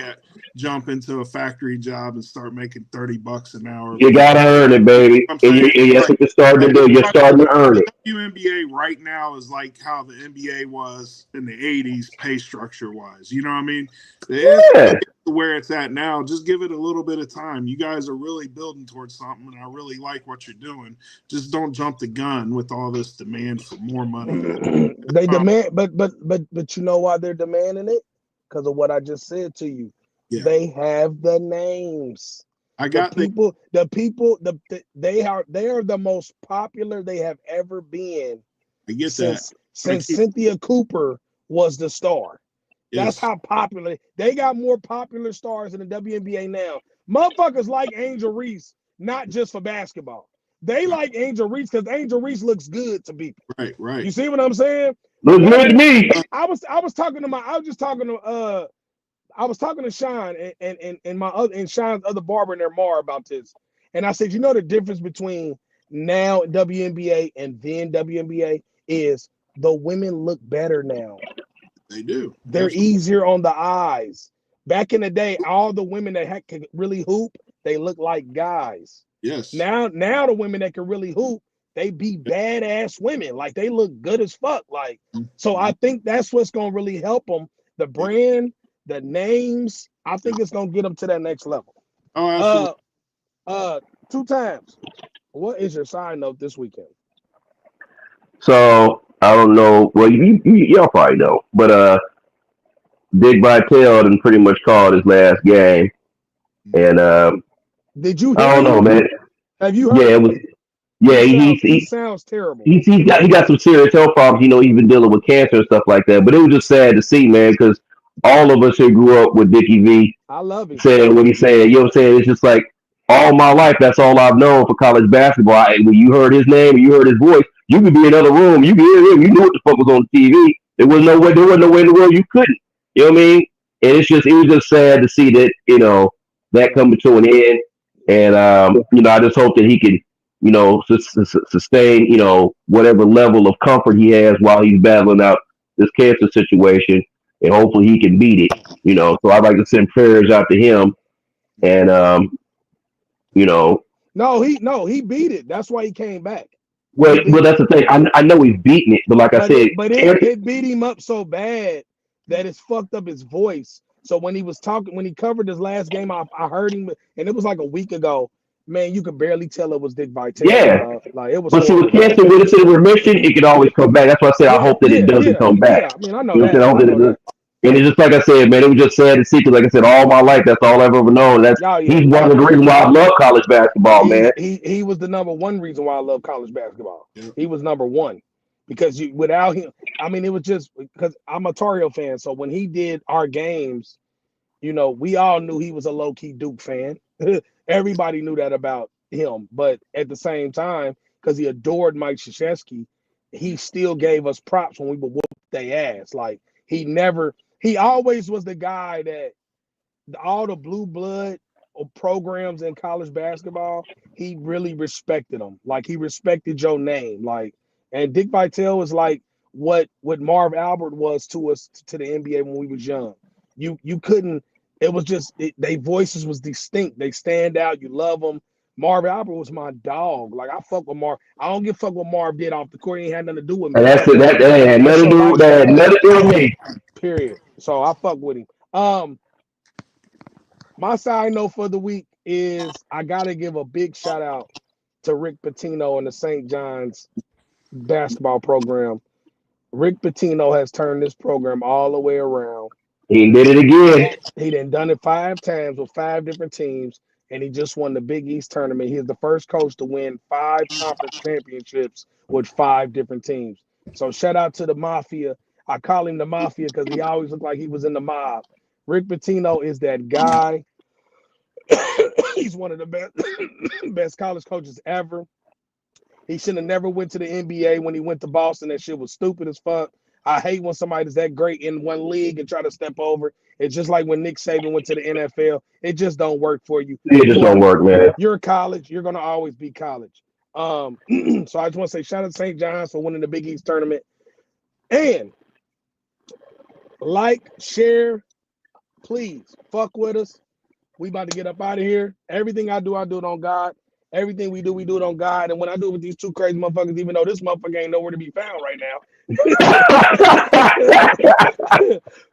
jump into a factory job and start making $30 an hour. You gotta earn it, baby. That's what you're starting to do. You're starting to earn it. The WNBA right now is like how the NBA was in the 80s, pay structure wise. You know what I mean? Where it's at now, just give it a little bit of time. You guys are really building towards something, and I really like what you're doing. Just don't jump the gun with all this demand for more money. They demand, but you know why they're demanding it? Because of what I just said to you. Yeah. They have the names. They are the most popular they have ever been. I get since Cynthia Cooper was the star. That's how popular they got. More popular stars in the WNBA now. Motherfuckers like Angel Reese, not just for basketball. They like Angel Reese because Angel Reese looks good to people. Right. You see what I'm saying? Looks good to me. I was talking to Sean and Sean's other barber in their Mar about this. And I said, the difference between now WNBA and then WNBA is the women look better now. They do. They're easier on the eyes. Back in the day, all the women that could really hoop, they look like guys. Yes. Now the women that can really hoop, they be badass women. Like they look good as fuck. Like, so I think that's what's gonna really help them. The brand, the names. I think it's gonna get them to that next level. Oh, absolutely. 2 times. What is your side note this weekend? So I don't know. Well, y'all probably know, but Dick Vitale done pretty much called his last game, and did you? I don't know, man. Have you heard? Yeah, it was. Yeah, he sounds terrible. He got some serious health problems. He's been dealing with cancer and stuff like that. But it was just sad to see, man, because all of us who grew up with Dickie V, I love him. Saying what he said. You know what I'm saying? It's just like all my life. That's all I've known for college basketball. When you heard his name, you heard his voice. You could be in another room. You could hear him. You knew what the fuck was on TV. There wasn't no way in the world you couldn't. You know what I mean? And it was just sad to see that that coming to an end. And I just hope that he can sustain whatever level of comfort he has while he's battling out this cancer situation, and hopefully he can beat it. So I'd like to send prayers out to him. And No, he beat it. That's why he came back. Well, that's the thing. I know he's beating it, but I said, it beat him up so bad that it's fucked up his voice. So when he covered his last game, I heard him, and it was like a week ago. Man, you could barely tell it was Dick Vitale. Yeah, like it was. But see, with cancer, when it's in remission, it can always come back. That's why I said I hope that it doesn't come back. Yeah, I mean, I know that. I hope that it does. And it's just like I said, man, it was just sad to see because, like I said, all my life, that's all I've ever known. He's one of the reasons why I love college basketball, man. He was the number one reason why I love college basketball. Yeah. He was number one because without him, I mean, it was just because I'm a Tar Heel fan. So when he did our games, we all knew he was a low key Duke fan. Everybody knew that about him, but at the same time, because he adored Mike Krzyzewski, he still gave us props when we would whoop their ass. Like he always was the guy that all the blue blood programs in college basketball, he really respected them. Like he respected your name. Like, And Dick Vitale is like what Marv Albert was to us to the NBA when we was young. You couldn't. It was just they voices was distinct. They stand out. You love them. Marv Albert was my dog. Like I fuck with Marv. I don't give a fuck what Marv did off the court. He ain't had nothing to do with me. And that's it. That had That's nothing your to do. That had lifestyle. nothing to do with me. Period. So I fuck with him. My side note for the week is I gotta give a big shout out to Rick Pitino and the St. John's basketball program. Rick Pitino has turned this program all the way around. He did it again. He done it 5 times with 5 different teams, and he just won the Big East tournament. He's the first coach to win 5 conference championships with 5 different teams. So shout out to the Mafia. I call him the Mafia because he always looked like he was in the mob. Rick Pitino is that guy. He's one of the best college coaches ever. He should have never went to the NBA when he went to Boston. That shit was stupid as fuck. I hate when somebody's that great in one league and try to step over. It's just like when Nick Saban went to the NFL. It just don't work for you. It just don't work, man. You're college. You're going to always be college. So I just want to say shout out to St. John's for winning the Big East tournament. And like, share, please fuck with us. We about to get up out of here. Everything I do it on God. Everything we do it on God. And when I do it with these 2 crazy motherfuckers, even though this motherfucker ain't nowhere to be found right now,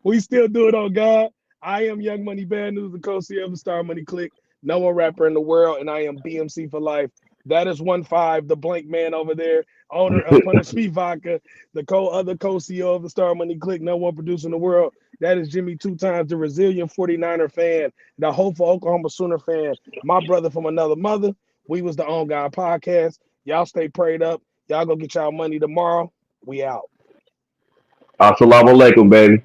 we still do it on God. I am Young Money Bad News, the co-CEO of the Star Money Click, number 1 rapper in the world, and I am BMC for life. That is 1-5, the blank man over there, owner of Punish Me Vodka, the other co-CEO of the Star Money Click, number 1 producer in the world. That is Jimmy 2 times, the resilient 49er fan, the hopeful Oklahoma Sooner fan, my brother from another mother. We was the On God Podcast. Y'all stay prayed up. Y'all go get y'all money tomorrow. We out. Assalamu alaikum, baby.